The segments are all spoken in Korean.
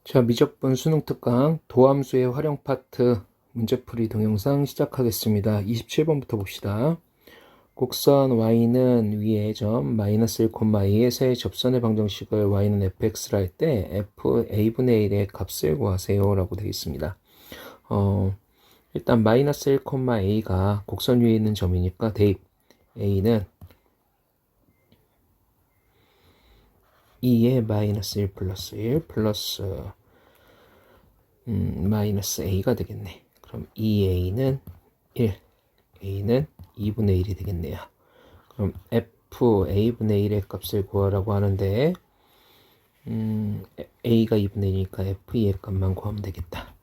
자, 미적분 수능 특강 도함수의 활용 파트 문제풀이 동영상 시작하겠습니다. 27번부터 봅시다. 곡선 y는 위에 점 마이너스 1,2에서의 접선의 방정식을 y는 fx라 할 때 f a분의 1의 값을 구하세요 라고 되어 있습니다. 일단 마이너스 1,a가 곡선 위에 있는 점이니까 대입 a는 2의 마이너스 1 플러스 1 플러스 마이너스 a가 되겠네. 그럼 2a는 1, a는 2분의 1이 되겠네요. 그럼 f a분의 1의 값을 구하라고 하는데 a가 2분의 1이니까 f2의 값만 구하면 되겠다.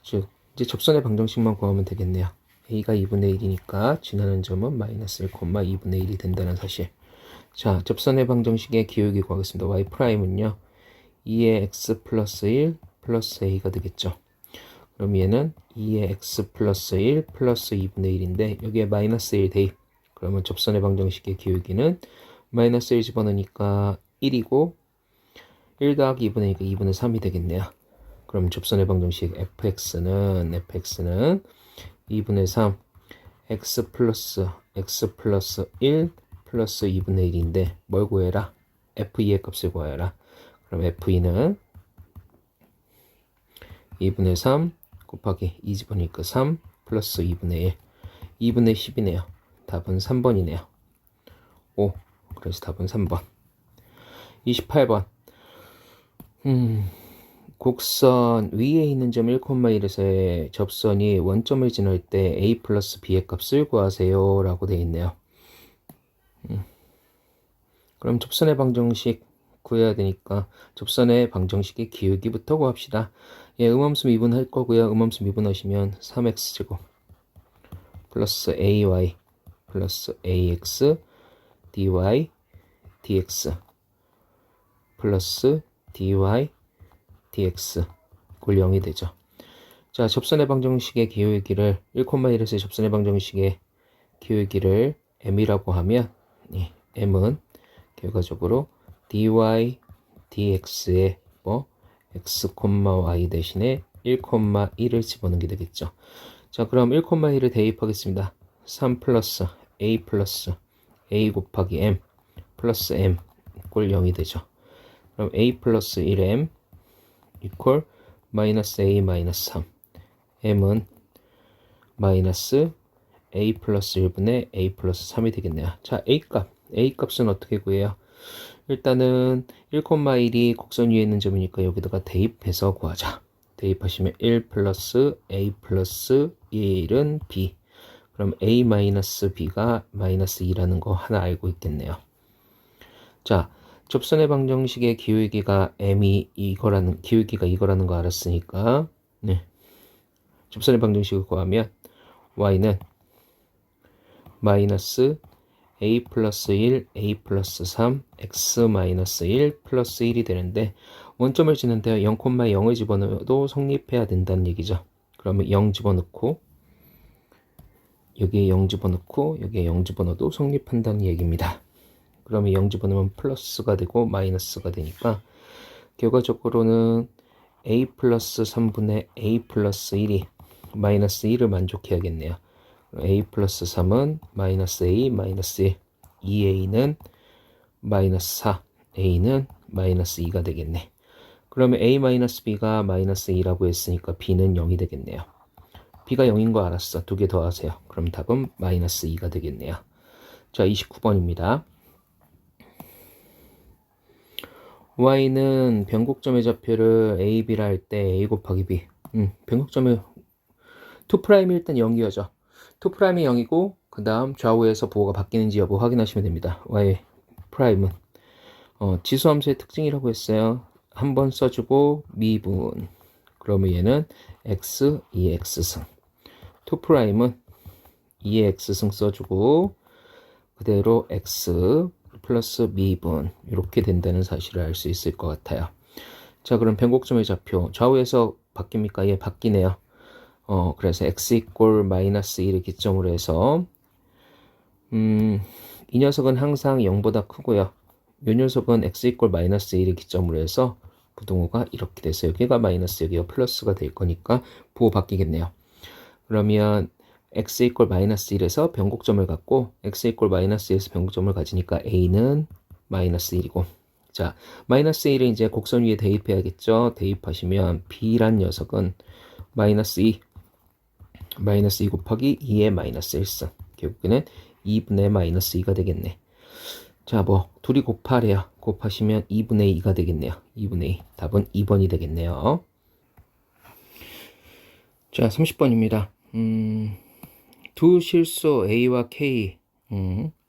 즉 이제 접선의 방정식만 구하면 되겠네요. a가 2분의 1이니까 지나는 점은 마이너스 1,2분의 1이 된다는 사실. 자, 접선의 방정식의 기울기 구하겠습니다. y'은요 2의 x 플러스 1 플러스 a가 되겠죠. 그럼 얘는 2의 x 플러스 1 플러스 2분의 1인데 여기에 마이너스 1 대입. 그러면 접선의 방정식의 기울기는 마이너스 1 집어넣으니까 1이고 1 더하기 2분의 1이니까 2분의 3이 되겠네요. 그럼 접선의 방정식 fx는 2분의 3 x 플러스 1 플러스 2분의 1인데 뭘 구해라? f2의 값을 구해라. 그럼 f2는 2분의 3 곱하기 2 집어넣으니까 3 플러스 2분의 1 2분의 10이네요. 답은 3번이네요. 5. 그래서 답은 3번. 28번 곡선 위에 있는 점 1,1에서의 접선이 원점을 지날 때 a 플러스 b의 값을 구하세요 라고 되어 있네요. 그럼 접선의 방정식 구해야 되니까 접선의 방정식의 기울기부터 구합시다. 예, 음함수 미분할 거고요. 음함수 미분하시면 3x제곱 플러스 ay 플러스 ax dy dx 플러스 dy dx 꼴 0이 되죠. 자, 접선의 방정식의 기울기를 1,1에서의 접선의 방정식의 기울기를 m이라고 하면 예, m은 결과적으로 dy dx에 x, y 대신에 1,1을 집어넣는 게 되겠죠. 자, 그럼 1,1을 대입하겠습니다. 3 플러스 a 곱하기 m 플러스 m 꼴 0이 되죠. 그럼 a 플러스 1m 이퀄 마이너스 a 마이너스 3 m은 마이너스 a 플러스 1분의 a 플러스 3이 되겠네요. 자, a 값은 어떻게 구해요? 일단은 1,1이 곡선 위에 있는 점이니까 여기다가 대입해서 구하자. 대입하시면 1 플러스 a 플러스 1은 b. 그럼 a 마이너스 b가 마이너스 2라는 거 하나 알고 있겠네요. 자, 접선의 방정식의 기울기가 이거라는 거 알았으니까 네. 접선의 방정식을 구하면 y는 마이너스 a 플러스 1, a 플러스 3, x 마이너스 1 플러스 1이 되는데 원점을 지는데요. 0,0을 집어넣어도 성립해야 된다는 얘기죠. 그러면 0 집어넣고 여기에 0 집어넣고 여기에 0 집어넣어도 성립한다는 얘기입니다. 그러면 0 집어넣으면 플러스가 되고 마이너스가 되니까 결과적으로는 a 플러스 3분의 a 플러스 1이 마이너스 1을 만족해야겠네요. a 플러스 3은 마이너스 a 마이너스 1 2a는 마이너스 4 a는 마이너스 2가 되겠네. 그러면 a 마이너스 b가 마이너스 2라고 했으니까 b는 0이 되겠네요. b가 0인 거 알았어. 두 개 더 하세요. 그럼 답은 마이너스 2가 되겠네요. 자, 29번입니다. y는 변곡점의 좌표를 a, b라 할 때 a 곱하기 b 변곡점의 2'이 일단 0이어져. 2'이 0이고 그 다음 좌우에서 부호가 바뀌는지 여부 확인하시면 됩니다. y 프라임은 지수함수의 특징이라고 했어요. 한번 써주고 미분. 그러면 얘는 x, 2x승. 2'은 2x승 써주고 그대로 x 플러스 미분 이렇게 된다는 사실을 알 수 있을 것 같아요. 자, 그럼 변곡점의 좌표 좌우에서 바뀝니까? 예, 바뀌네요. 그래서 x 이꼴 마이너스 1을 기점으로 해서 이 녀석은 항상 0보다 크고요. 이 녀석은 x 이꼴 마이너스 1을 기점으로 해서 부등호가 이렇게 돼서 여기가 마이너스 여기가 플러스가 될 거니까 부호 바뀌겠네요. 그러면 x 이꼴 마이너스 1에서 변곡점을 갖고 x 이꼴 마이너스 1에서 변곡점을 가지니까 a는 마이너스 1이고 자 마이너스 1을 이제 곡선 위에 대입해야겠죠. 대입하시면 b란 녀석은 마이너스 2 곱하기 2의 마이너스 1승 결국에는 2분의 마이너스 2가 되겠네. 자, 뭐 둘이 곱하래요. 곱하시면 2분의 2가 되겠네요. 2분의 2. 답은 2번이 되겠네요. 자, 30번입니다. 두 실수 A와 K,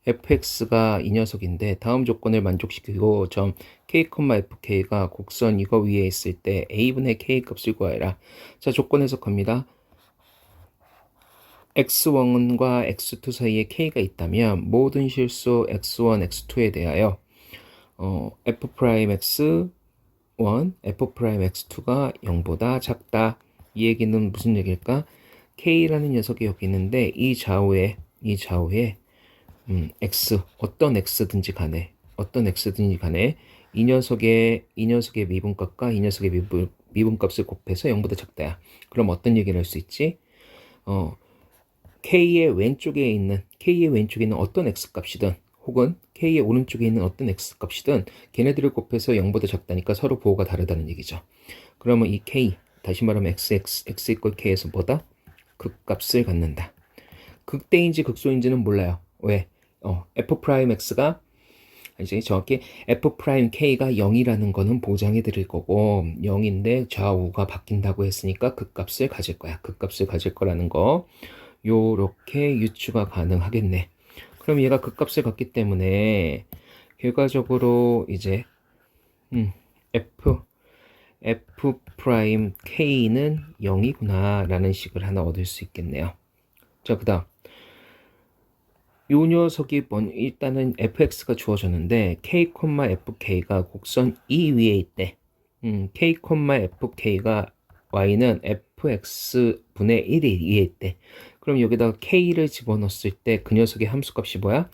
fx가 이 녀석인데 다음 조건을 만족시키고 점 k, fk가 곡선 이거 위에 있을 때 A분의 K 값을 구하라. 자, 조건 해석합니다. x1과 x2 사이에 k가 있다면 모든 실수 x1, x2에 대하여 f'x1, f'x2가 0보다 작다. 이 얘기는 무슨 얘기일까? k라는 녀석이 여기 있는데 이 좌우에 x 어떤 x든지 간에 이 녀석의 미분값과 이 녀석의 미분값을 곱해서 0보다 작다야. 그럼 어떤 얘기를 할 수 있지? K의 왼쪽에 있는 어떤 x값이든 혹은 K의 오른쪽에 있는 어떤 x값이든 걔네들을 곱해서 0보다 작다니까 서로 부호가 다르다는 얘기죠. 그러면 이 K, 다시 말하면 x 이꼴 K에서 뭐다? 극값을 갖는다. 극대인지 극소인지는 몰라요. 왜? f'x가 이제 정확히 f'k가 0이라는 거는 보장해 드릴 거고 0인데 좌우가 바뀐다고 했으니까 극값을 가질 거야. 극값을 가질 거라는 거. 요렇게 유추가 가능하겠네. 그럼 얘가 극값을 갖기 때문에 결과적으로 이제 f'k는 0이구나 라는 식을 하나 얻을 수 있겠네요. 자, 그 다음 요 녀석이 일단은 fx가 주어졌는데 k, fk가 곡선 이 위에 있대. k, fk가 y는 fx분의 1이 위에 있대. 그럼 여기다가 k를 집어넣었을 때 그 녀석의 함수값이 뭐야?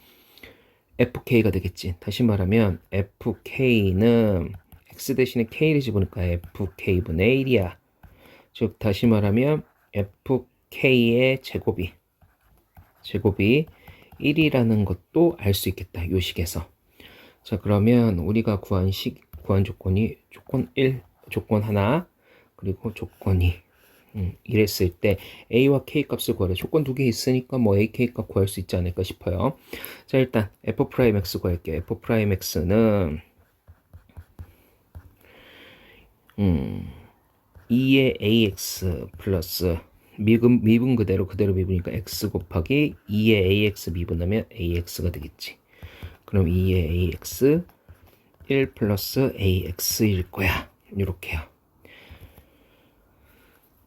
fk가 되겠지. 다시 말하면 fk는 x 대신에 k를 집어넣으니까 fk분의 1이야. 즉 다시 말하면 fk의 제곱이 1이라는 것도 알 수 있겠다. 요 식에서. 자, 그러면 우리가 구한 조건이 조건 1, 조건 하나, 그리고 조건 2. 이랬을 때 A와 K 값을 구하래. 조건 두 개 있으니까 뭐 A, K 값 구할 수 있지 않을까 싶어요. 자, 일단 f'x 구할게요. f'x는 2의 ax 플러스 미분 그대로 미분이니까 x 곱하기 2의 ax 미분하면 ax가 되겠지. 그럼 2의 ax 1 플러스 ax일 거야. 이렇게요.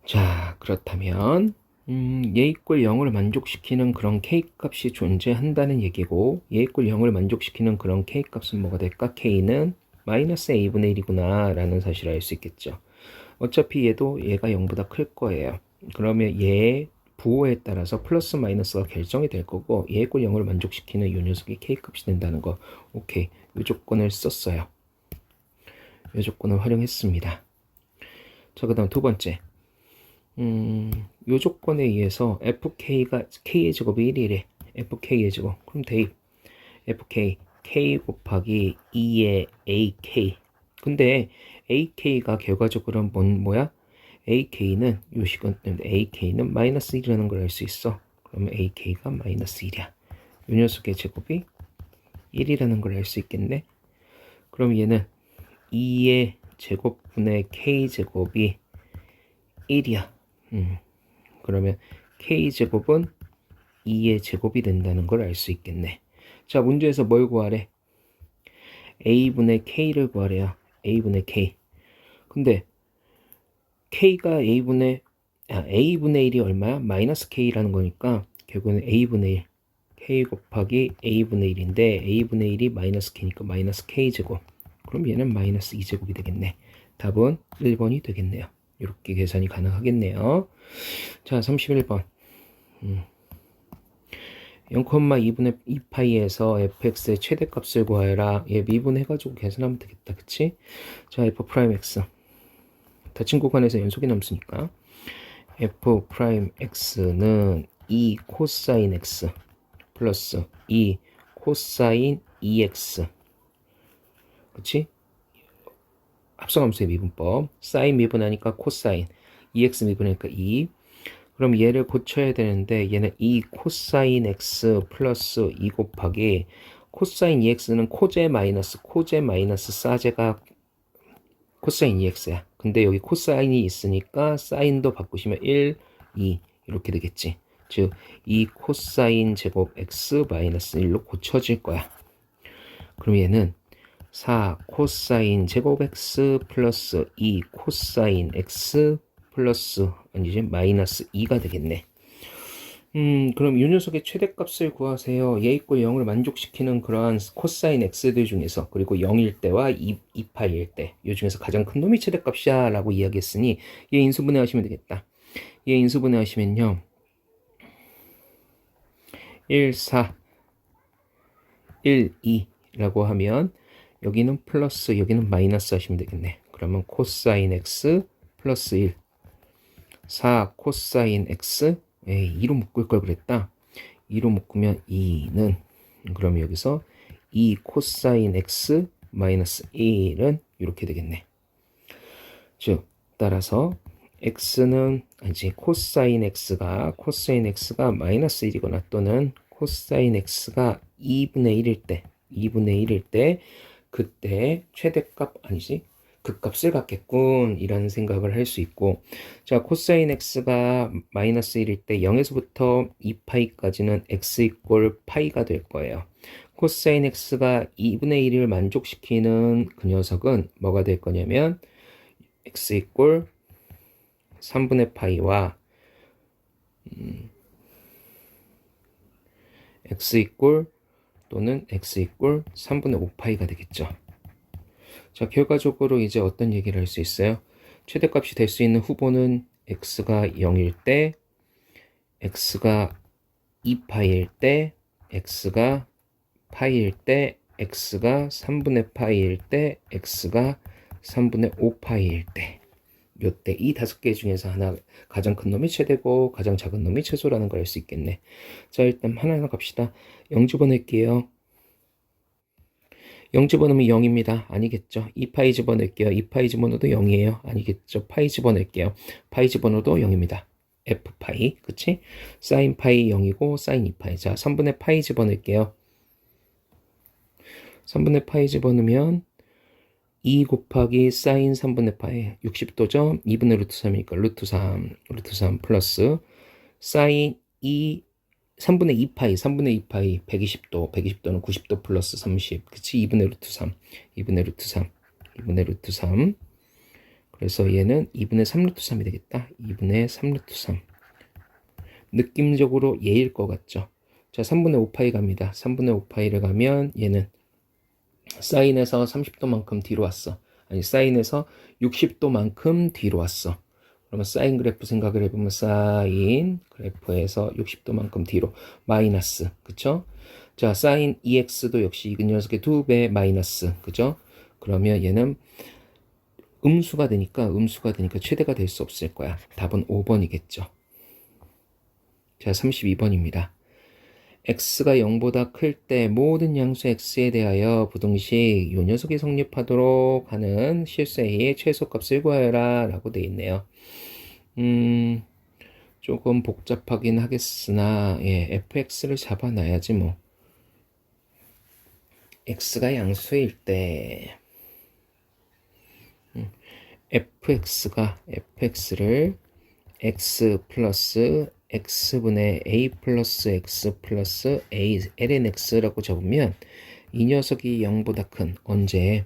자, 그렇다면 얘 이꼴 0을 만족시키는 그런 k값이 존재한다는 얘기고 얘 이꼴 0을 만족시키는 그런 k값은 뭐가 될까? k는 마이너스 a분의 1이구나 라는 사실을 알 수 있겠죠. 어차피 얘가 0보다 클 거예요. 그러면 얘의 부호에 따라서 플러스 마이너스가 결정이 될 거고 얘 이꼴 0을 만족시키는 이 녀석이 k값이 된다는 거. 오케이, 이 조건을 썼어요. 이 조건을 활용했습니다. 자, 그 다음 두 번째. 요 조건에 의해서 fk가 k의 제곱이 1이래. fk의 제곱. 그럼 대입. fk k 곱하기 2의 ak. 근데 ak가 결과적으로 뭐야? ak는 요 시간 때문에 ak는 마이너스 1이라는 걸 알 수 있어. 그러면 ak가 마이너스 1이야. 요 녀석의 제곱이 1이라는 걸 알 수 있겠네. 그럼 얘는 2의 제곱분의 k 제곱이 1이야. 그러면 k제곱은 2의 제곱이 된다는 걸 알 수 있겠네. 자, 문제에서 뭘 구하래? a분의 k를 구하래요. a분의 k. 근데 k가 a분의 1이 얼마야? 마이너스 k라는 거니까 결국은 a분의 1 k 곱하기 a분의 1인데 a분의 1이 마이너스 k니까 마이너스 k제곱. 그럼 얘는 마이너스 2제곱이 되겠네. 답은 1번이 되겠네요. 이렇게 계산이 가능하겠네요. 자, 31번. 0,2분의 2파이에서 fx의 최대값을 구하여라. 얘 미분해가지고 계산하면 되겠다. 그치? 자, f'x. 닫힌 구간에서 연속이 남수니까. f'x는 2 코사인 x 플러스 2 코사인 2x. 그치? 합성함수의 미분법. 사인 미분하니까 코사인. 2x 미분하니까 2. 그럼 얘를 고쳐야 되는데 얘는 2 코사인 x 플러스 2 곱하기 코사인 2x는 코제 마이너스 사제가 코사인 2x야. 근데 여기 코사인이 있으니까 사인도 바꾸시면 1, 2 이렇게 되겠지. 즉 2 코사인 제곱 x 마이너스 1로 고쳐질 거야. 그럼 얘는 4 코사인 제곱 x 플러스 2 코사인 x 플러스 아니지 마이너스 2가 되겠네. 그럼 이 녀석의 최대값을 구하세요. 얘 있고 0을 만족시키는 그러한 코사인 x들 중에서 그리고 0일 때와 2파일 때 이 중에서 가장 큰 놈이 최대값이야 라고 이야기했으니 얘 인수분해 하시면 되겠다. 얘 인수분해 하시면요 1, 4 1, 2 라고 하면 여기는 플러스 여기는 마이너스 하시면 되겠네. 그러면 코사인 x 플러스 1 4 코사인 x 2로 묶을 걸 그랬다. 2로 묶으면 2는 그러면 여기서 2 코사인 x 마이너스 1은 이렇게 되겠네. 즉 따라서 x는 아니지 코사인 x가 마이너스 1이거나 또는 코사인 x가 2분의 1일 때 그때 최대값 아니지 극값을 갖겠군 이라는 생각을 할 수 있고, 자 코사인 x가 마이너스 1일 때 0에서부터 2파이까지는 x 이꼴 파이가 될 거예요. 코사인 x가 2분의 1을 만족시키는 그 녀석은 뭐가 될 거냐면 x 이꼴 3분의 파이와 x 이꼴 또는 x 이꼴 3분의 5파이가 되겠죠. 자, 결과적으로 이제 어떤 얘기를 할 수 있어요? 최대값이 될 수 있는 후보는 x가 0일 때, x가 2파일 때, x가 파일 때, x가 3분의 파일 때, x가 3분의 5파일 때. 요때 이 5개 중에서 하나 가장 큰 놈이 최대고 가장 작은 놈이 최소라는 걸 알 수 있겠네. 자, 일단 하나하나 갑시다. 0 집어낼게요. 0 집어넣으면 0입니다. 아니겠죠. 2파이 집어넣을게요. 2파이 집어넣어도 0이에요. 아니겠죠. 파이 집어넣을게요. 파이 집어넣어도 0입니다. f파이, 그치? 사인 파이 0이고 사인 2파이. 자, 3분의 파이 집어넣을게요. 3분의 파이 집어넣으면 2 곱하기 사인 3분의 파이 60도죠. 2분의 루트 3이니까 루트 3 플러스 사인 3분의 2파이 120도 120도는 90도 플러스 30 그치 2분의 루트 3 그래서 얘는 2분의 3 루트 3이 되겠다. 2분의 3 루트 3 느낌적으로 얘일 것 같죠. 자 3분의 5파이 갑니다. 3분의 5파이를 가면 얘는 사인에서 30도만큼 뒤로 왔어. 아니 사인에서 60도만큼 뒤로 왔어. 그러면 사인 그래프 생각을 해보면 사인 그래프에서 60도만큼 뒤로 마이너스, 그쵸? 자, 사인 2x도 역시 이 녀석의 2배 마이너스, 그죠? 그러면 얘는 음수가 되니까 최대가 될 수 없을 거야. 답은 5번이겠죠. 자, 32번입니다. x가 0보다 클 때 모든 양수 x에 대하여 부등식 이 녀석이 성립하도록 하는 실수 a의 최소값을 구하여라 라고 되어 있네요. 조금 복잡하긴 하겠으나 예, fx를 잡아놔야지 뭐. x가 양수일 때 fx를 x 플러스 x분의 a 플러스 x 플러스 a ln x라고 잡으면 이 녀석이 0보다 큰 언제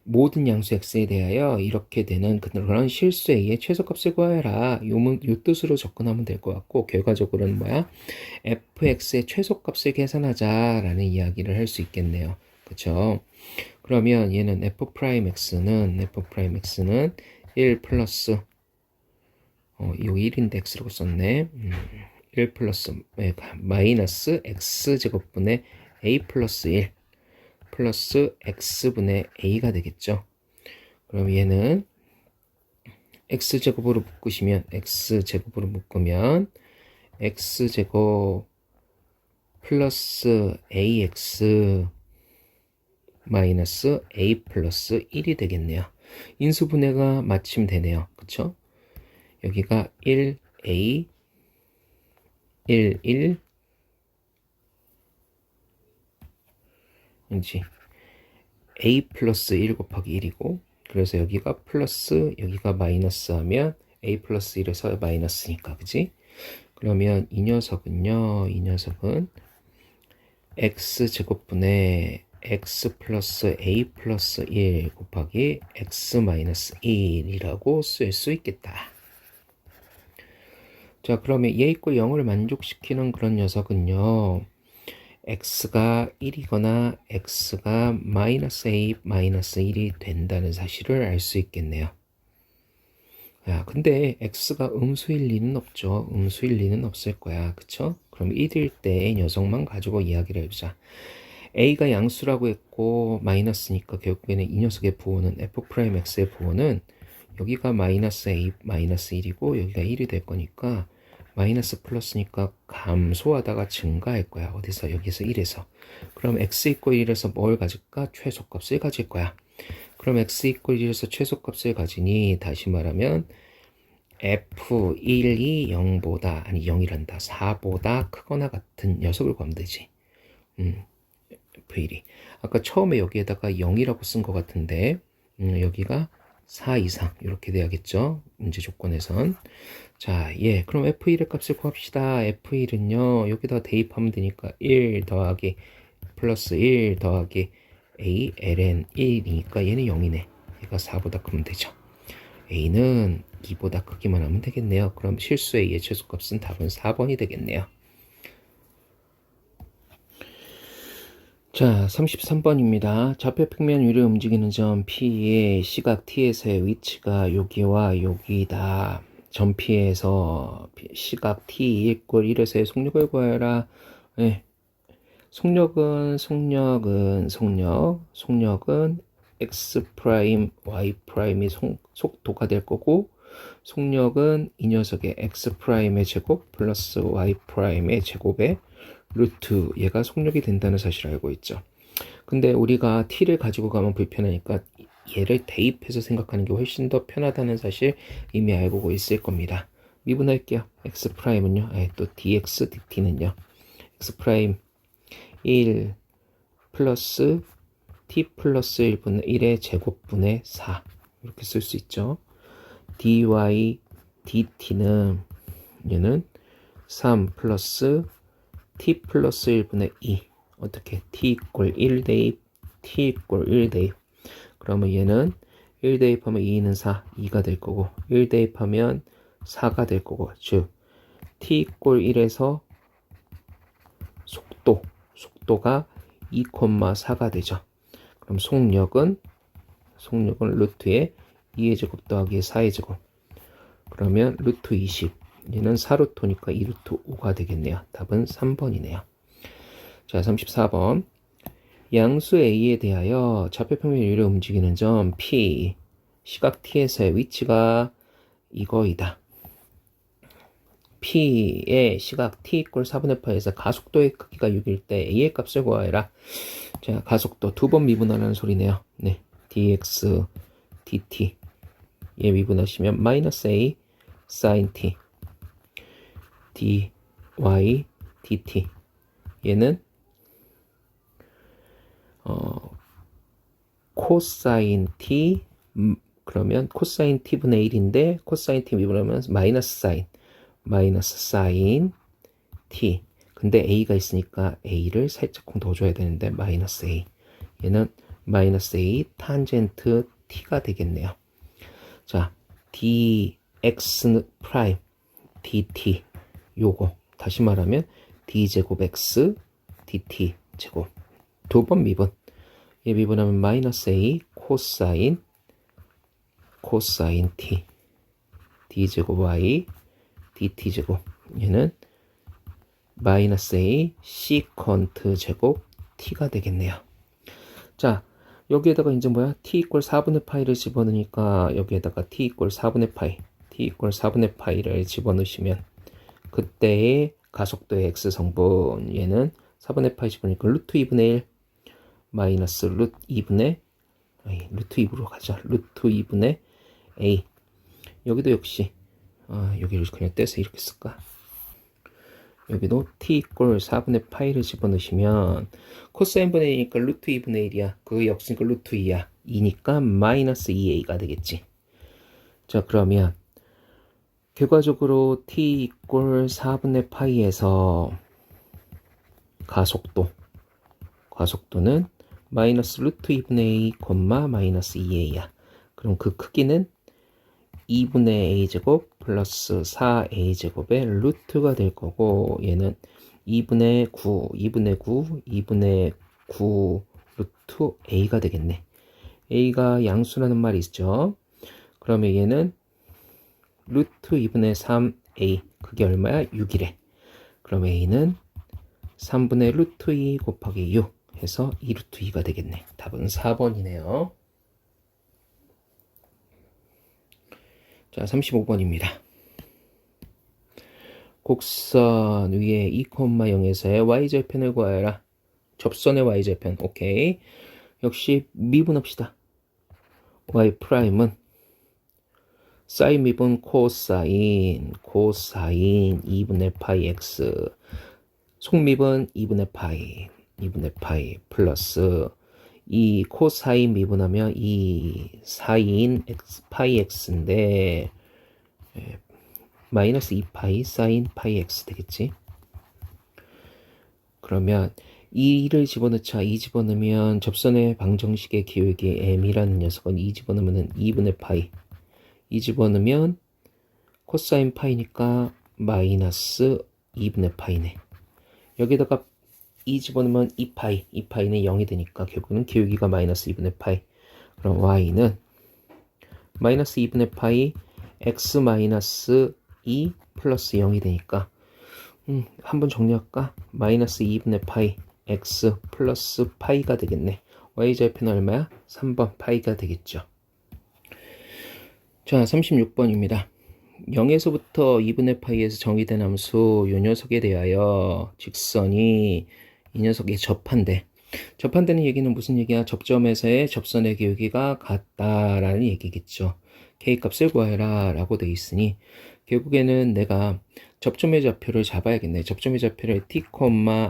모든 양수 x에 대하여 이렇게 되는 그런 실수 a의 최소값을 구하여라. 요 뜻으로 접근하면 될 것 같고 결과적으로는 뭐야? fx의 최소값을 계산하자라는 이야기를 할 수 있겠네요. 그쵸? 그러면 얘는 f'x는 1 플러스 여기 1인데 x라고 썼네. 1 플러스 마이너스 x제곱분의 a 플러스 1 플러스 x분의 a가 되겠죠. 그럼 얘는 x제곱으로 묶으시면 x제곱 플러스 ax 마이너스 a 플러스 1이 되겠네요. 인수분해가 마침 되네요. 그쵸? 여기가 1a 1 이지 a 플러스 1 곱하기 1이고, 그래서 여기가 플러스 여기가 마이너스 하면 a 플러스 1에서 마이너스니까, 그지? 그러면 이 녀석은 x제곱분의 x 플러스 a 플러스 1 곱하기 x 마이너스 1이라고 쓸 수 있겠다. 자, 그러면 얘 있고 0을 만족시키는 그런 녀석은요, x가 1이거나 x가 마이너스 a 마이너스 1이 된다는 사실을 알 수 있겠네요. 야, 근데 x가 음수일 리는 없죠. 음수일 리는 없을 거야. 그쵸? 그럼 1일 때의 녀석만 가지고 이야기를 해보자. a가 양수라고 했고 마이너스니까 결국에는 이 녀석의 부호는 f'x의 부호는 여기가 마이너스 a 마이너스 1이고 여기가 1이 될 거니까 마이너스 플러스니까 감소하다가 증가할 거야. 어디서? 여기서 1에서. 그럼 x 이퀄 1에서 뭘 가질까? 최소값을 가질 거야. 그럼 x 이퀄 1에서 최소값을 가지니 다시 말하면 f1이 0보다 아니 0이란다. 4보다 크거나 같은 녀석을 구하면 되지. f1이. 아까 처음에 여기에다가 0이라고 쓴 것 같은데 여기가 4 이상 이렇게 돼야겠죠. 문제 조건에선. 자, 예, 그럼 f1의 값을 구합시다. f1은요 여기다 대입하면 되니까 1 더하기 플러스 1 더하기 a ln 1이니까 얘는 0이네. 얘가 4보다 크면 되죠. a는 2보다 크기만 하면 되겠네요. 그럼 실수 a의 최소값은 답은 4번이 되겠네요. 자, 33번입니다. 좌표 평면 위로 움직이는 점 P의 시각 T에서의 위치가 여기와 여기다. 점 P에서 시각 T 이퀄 1에서의 속력을 구하여라. 네. 속력은 x 프라임 y 프라임이 속도가 될 거고, 속력은 이 녀석의 x 프라임의 제곱 플러스 y 프라임의 제곱에 루트 얘가 속력이 된다는 사실을 알고 있죠. 근데 우리가 t를 가지고 가면 불편하니까 얘를 대입해서 생각하는 게 훨씬 더 편하다는 사실 이미 알고 있을 겁니다. 미분할게요. x 프라임은요, 또 dx dt는요, x 프라임 1 플러스 t 플러스 1분의 1의 제곱분의 4 이렇게 쓸 수 있죠. dy dt는 얘는 3 플러스 t 플러스 1분의 2. 어떻게? t 이퀄 1 대입, t 이퀄 1 대입. 그러면 얘는 1 대입하면 2는 4, 2가 될 거고, 1 대입하면 4가 될 거고, 즉 t 이퀄 1에서 속도가 2,4가 되죠. 그럼 속력은 루트에 2의 제곱 더하기 4의 제곱. 그러면 루트 20. 얘는 4루트니까 2루트 5가 되겠네요. 답은 3번이네요. 자, 34번. 양수 A에 대하여 좌표평면 위로 움직이는 점 P, 시각 T에서의 위치가 이거이다. P의 시각 T 이퀄 4분의 8에서 가속도의 크기가 6일 때 A의 값을 구하여라. 자, 가속도 두 번 미분하라는 소리네요. 네, dx dt 얘 미분하시면 마이너스 A sin t dy dt 얘는 코사인 t 그러면 코사인 t분의 1인데 코사인 t 미분하면 마이너스 사인 t. 근데 a가 있으니까 a를 살짝쿵 더 줘야 되는데 마이너스 a. 얘는 마이너스 a 탄젠트 t가 되겠네요. 자, dx 프라임 dt 요거 다시 말하면 d제곱 x dt 제곱 두 번 미분. 얘 미분하면 마이너스 a 코사인 t d제곱 y dt제곱 얘는 마이너스 a 시컨트 제곱 t가 되겠네요. 자, 여기에다가 이제 뭐야? t 이퀄 4분의 파이를 집어넣으니까 여기에다가 t 이퀄 4분의 파이 t 이퀄 4분의 파이를 집어넣으시면 그때의 가속도의 x성분 얘는 4분의 파이 집어넣으니까 루트 2분의 1 마이너스 루트 2분의 루트 2으로 가자. 루트 2분의 a 여기도 역시 여기를 그냥 떼서 이렇게 쓸까? 여기도 t 이퀄 4분의 파이를 집어넣으시면 코사인 분의 1이니까 루트 2분의 1이야. 그 역수니까 루트 2야. 2니까 마이너스 2a가 되겠지. 자, 그러면 결과적으로 t 이퀄 4분의 파이에서 가속도는 마이너스 루트 2분의 a, 마이너스 2a야. 그럼 그 크기는 2분의 a제곱 플러스 4a제곱의 루트가 될 거고 얘는 2분의 9 루트 a가 되겠네. a가 양수라는 말이 있죠. 그러면 얘는 루트 2분의 3a 그게 얼마야? 6이래. 그럼 a는 3분의 루트 2 곱하기 6 해서 2루트 2가 되겠네. 답은 4번이네요. 자, 35번입니다. 곡선 위에 2,0에서의 y절편을 구하여라. 접선의 y절편. 오케이. 역시 미분합시다. y'은 사인 미분 코사인 2분의 파이 x 속미분 2분의 파이 플러스 이 코사인 미분하면 이 사인 x 파이 x인데 마이너스 2파이 사인 파이 x 되겠지. 그러면 2를 집어넣자. 2 집어넣으면 접선의 방정식의 기울기 m이라는 녀석은 2 집어넣으면 2분의 파이 2 집어넣으면 코사인 파이니까 마이너스 2분의 파이네. 여기다가 2 집어넣으면 2파이는 0이 되니까 결국은 기울기가 마이너스 2분의 파이. 그럼 y는 마이너스 2분의 파이 x 마이너스 2 플러스 0이 되니까 한번 정리할까? 마이너스 2분의 파이 x 플러스 파이가 되겠네. y절편은 얼마야? 3번 파이가 되겠죠. 자, 36번입니다. 0에서부터 2분의 파이에서 정의된 함수 요 녀석에 대하여 직선이 이 녀석이 접한대. 접한다는 얘기는 무슨 얘기야? 접점에서의 접선의 기울기가 같다라는 얘기겠죠. K값을 구하여라 라고 돼 있으니 결국에는 내가 접점의 좌표를 잡아야겠네. 접점의 좌표를 t,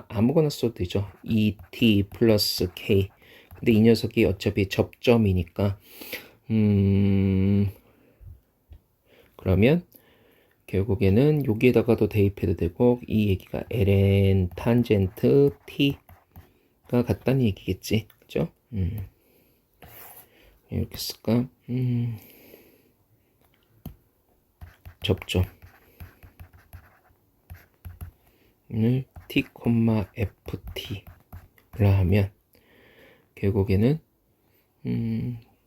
아무거나 써도 되죠. 2t 플러스 k. 근데 이 녀석이 어차피 접점이니까 그러면 결국에는 여기에다가도 대입해도 되고 이 얘기가 ln 탄젠트 t가 같다는 얘기겠지. 그죠? 이렇게 쓸까? 접점을 t, ft라 하면 결국에는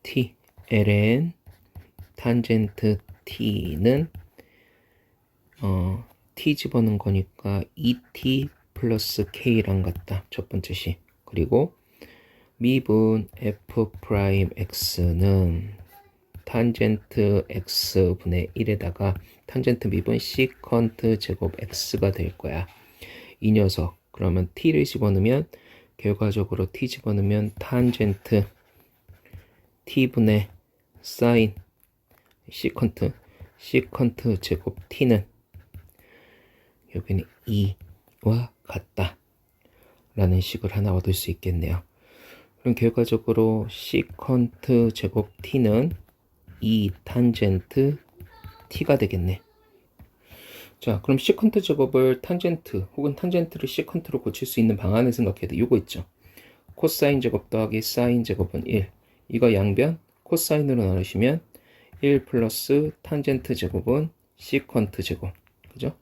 t ln 탄젠트 t는 t 집어넣은 거니까 2t 플러스 k랑 같다. 첫 번째 식. 그리고 미분 f'x는 탄젠트 x분의 1에다가 탄젠트 미분 시컨트 제곱 x가 될 거야. 이 녀석. 그러면 t를 집어넣으면 결과적으로 t 집어넣으면 탄젠트 t분의 사인 시컨트 제곱 t는 여기는 2와 같다 라는 식을 하나 얻을 수 있겠네요. 그럼 결과적으로 시컨트 제곱 t는 2 탄젠트 t가 되겠네. 자, 그럼 시컨트 제곱을 탄젠트 혹은 탄젠트를 시컨트로 고칠 수 있는 방안을 생각해야 돼. 요거 있죠. 코사인 제곱 더하기 사인 제곱은 1. 이거 양변 코사인으로 나누시면 1 플러스 탄젠트 제곱은 시컨트 제곱. 그죠?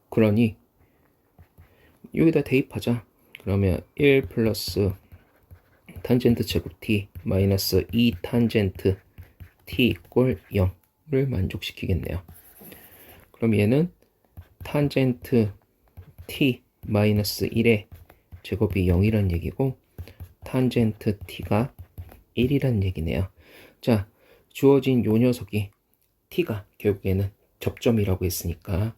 그러니 여기다 대입하자. 그러면 1 플러스 탄젠트 제곱 t 마이너스 2 탄젠트 t 이꼴 0 만족시키겠네요. 그럼 얘는 탄젠트 t 마이너스 1의 제곱이 0이란 얘기고 탄젠트 t가 1이란 얘기네요. 자, 주어진 요 녀석이 t가 결국에는 접점이라고 했으니까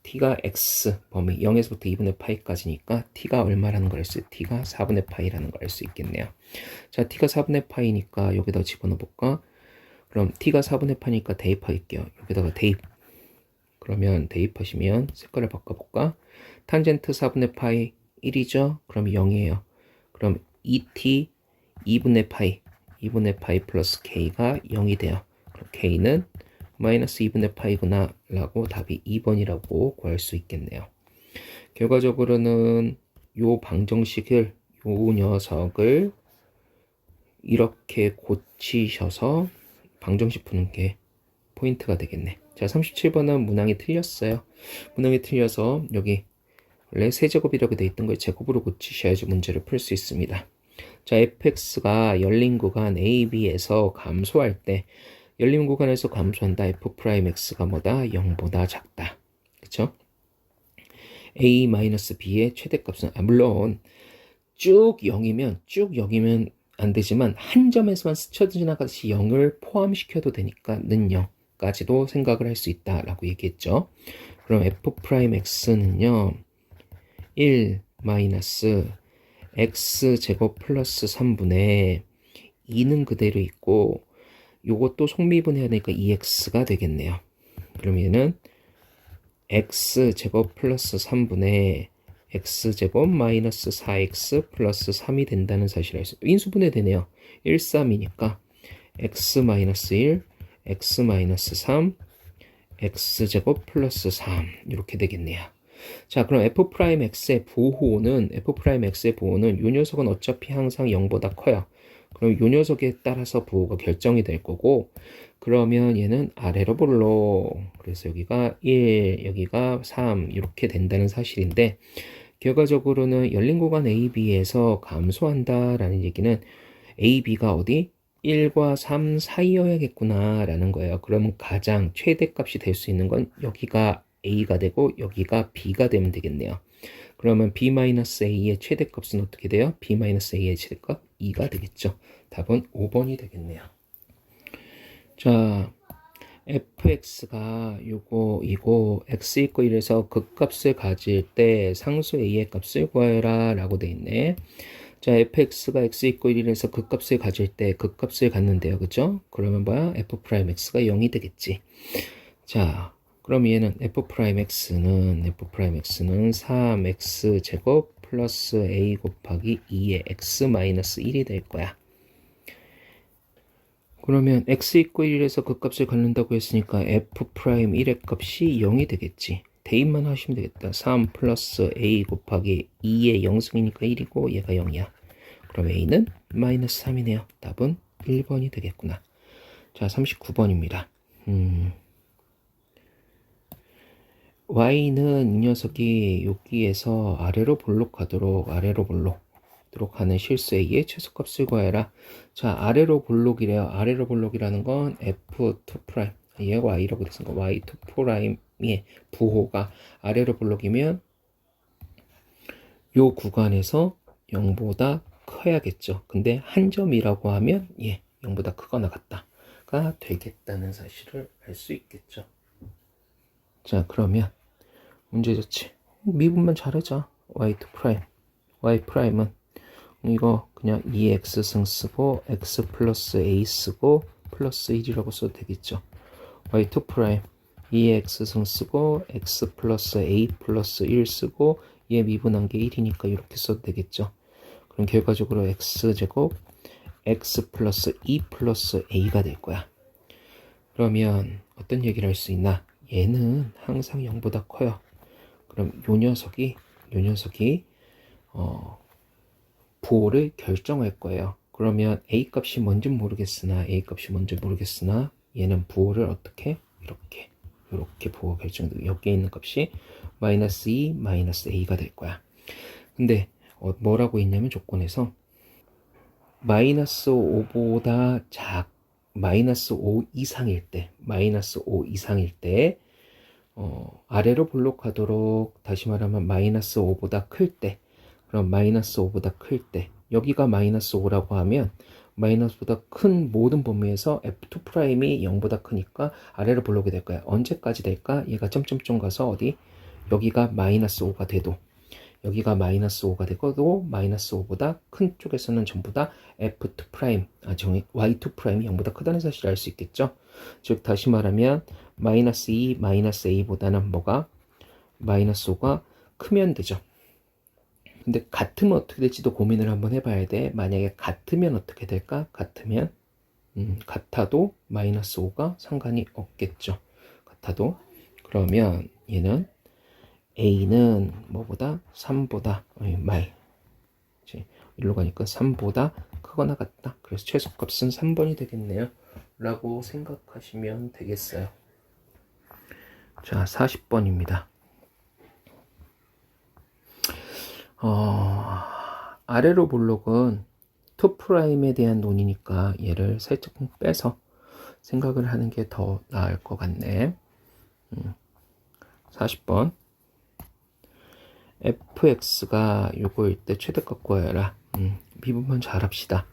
t가 x 범위 0에서부터 2분의 파이까지니까 t가 얼마라는 걸 알 수, t가 4분의 파이라는 걸 알 수 있겠네요. 자, t가 4분의 파이니까 여기다 집어넣어 볼까? 그럼 t가 4분의 파니까 대입할게요. 여기다가 대입. 그러면 대입하시면 색깔을 바꿔볼까? 탄젠트 4분의 파이 1이죠? 그럼 0이에요. 그럼 2t 2분의 파이 플러스 k가 0이 돼요. 그럼 k는 마이너스 2분의 파이구나 라고 답이 2번이라고 구할 수 있겠네요. 결과적으로는 요 방정식을, 요 녀석을 이렇게 고치셔서 방정식 푸는 게 포인트가 되겠네. 자, 37번은 문항이 틀렸어요. 문항이 틀려서 여기 원래 세제곱이라고 돼 있던 걸 제곱으로 고치셔야지 문제를 풀 수 있습니다. 자, fx가 열린 구간 AB에서 감소할 때 열린 구간에서 감소한다. f'x가 뭐다? 0보다 작다. 그쵸? a-b의 최대값은 물론 쭉 0이면 안 되지만 한 점에서만 스쳐 지나가듯이 0을 포함시켜도 되니까 는 0까지도 생각을 할 수 있다라고 얘기했죠. 그럼 f'x는요 1 마이너스 x제곱 플러스 3분의 2는 그대로 있고 요것도 속미분해야 되니까 2x가 되겠네요. 그럼 얘는 x제곱 플러스 3분의 x제곱 마이너스 4x 플러스 3이 된다는 사실을 알 수 있어요. 인수분해 되네요. 1, 3이니까 x 마이너스 1, x 마이너스 3, x제곱 플러스 3 이렇게 되겠네요. 자, 그럼 f'x의 부호는 요 녀석은 어차피 항상 0보다 커요. 그럼 요 녀석에 따라서 부호가 결정이 될 거고, 그러면 얘는 아래로 볼록, 그래서 여기가 1, 여기가 3 이렇게 된다는 사실인데, 결과적으로는 열린 구간 AB에서 감소한다라는 얘기는 AB가 어디? 1과 3 사이여야겠구나 라는 거예요. 그러면 가장 최대값이 될 수 있는 건 여기가 A가 되고 여기가 B가 되면 되겠네요. 그러면 B-A의 최대값은 어떻게 돼요? B-A의 최대값 2가 되겠죠. 답은 5번이 되겠네요. 자, fx가 이거 x 있고 1에서 극값을 가질 때 상수 a의 값을 구하여라 라고 돼 있네. 자, fx가 x 있고 1에서 극값을 가질 때 극값을 갖는데요. 그죠? 그러면 뭐야? f'x가 0이 되겠지. 자, 그럼 얘는 f'x는 3x 제곱 플러스 a 곱하기 2의 x 마이너스 1이 될 거야. 그러면 x 있고 1에서 그 값을 갖는다고 했으니까 f'1의 값이 0이 되겠지. 대입만 하시면 되겠다. 3 플러스 a 곱하기 2의 0승이니까 1이고 얘가 0이야. 그럼 a는 마이너스 3이네요. 답은 1번이 되겠구나. 자, 39번입니다. y는 이 녀석이 여기에서 아래로 볼록하도록 하는 실수 a의 최소값을 구해라. 자, 아래로 볼록이래요. 아래로 볼록이라는 건 f2', 얘가 y라고 됐으니까 y2'의 부호가 아래로 볼록이면 요 구간에서 0보다 커야겠죠. 근데 한 점이라고 하면 0보다 크거나 같다가 되겠다는 사실을 알 수 있겠죠. 자, 그러면 문제 좋지. 미분만 잘하자. y'. 이거 그냥 2x승 쓰고 x 플러스 a 쓰고 플러스 1이라고 써도 되겠죠. y2' 2x승 쓰고 x 플러스 a 플러스 1 쓰고 얘 미분한 게 1이니까 이렇게 써도 되겠죠. 그럼 결과적으로 x제곱 x 플러스 2 플러스 a가 될 거야. 그러면 어떤 얘기를 할 수 있나? 얘는 항상 0보다 커요. 그럼 요 녀석이 부호를 결정할 거예요. 그러면 a 값이 뭔지 모르겠으나 얘는 부호를 어떻게? 이렇게 부호 결정되고 여기에 있는 값이 마이너스 2 마이너스 a가 될 거야. 근데 뭐라고 했냐면 조건에서 마이너스 5보다 마이너스 5 이상일 때, 아래로 볼록하도록, 다시 말하면 마이너스 5보다 클 때, 그럼 마이너스 5보다 클 때, 여기가 마이너스 5라고 하면 마이너스보다 큰 모든 범위에서 F2'이 0보다 크니까 아래로 볼록이 될 거야. 언제까지 될까? 얘가 점점점 가서 어디? 여기가 마이너스 5가 돼도, 여기가 마이너스 5가 되고도 마이너스 5보다 큰 쪽에서는 전부 다 F2', Y2'이 0보다 크다는 사실을 알 수 있겠죠. 즉 다시 말하면 마이너스 2, 마이너스 A보다는 뭐가? 마이너스 5가 크면 되죠. 근데 같으면 어떻게 될지도 고민을 한번 해봐야 돼. 만약에 같으면 어떻게 될까? 같아도 마이너스 5가 상관이 없겠죠. 같아도. 그러면 얘는 A는 뭐보다? 3보다 일로 가니까 3보다 크거나 같다. 그래서 최소값은 3번이 되겠네요. 라고 생각하시면 되겠어요. 자, 40번입니다. 아래로 볼록은 2'에 대한 논이니까 얘를 살짝 빼서 생각을 하는 게 더 나을 것 같네. 40번. fx가 요거일 때 최대값 구하여라. 미분만 잘합시다.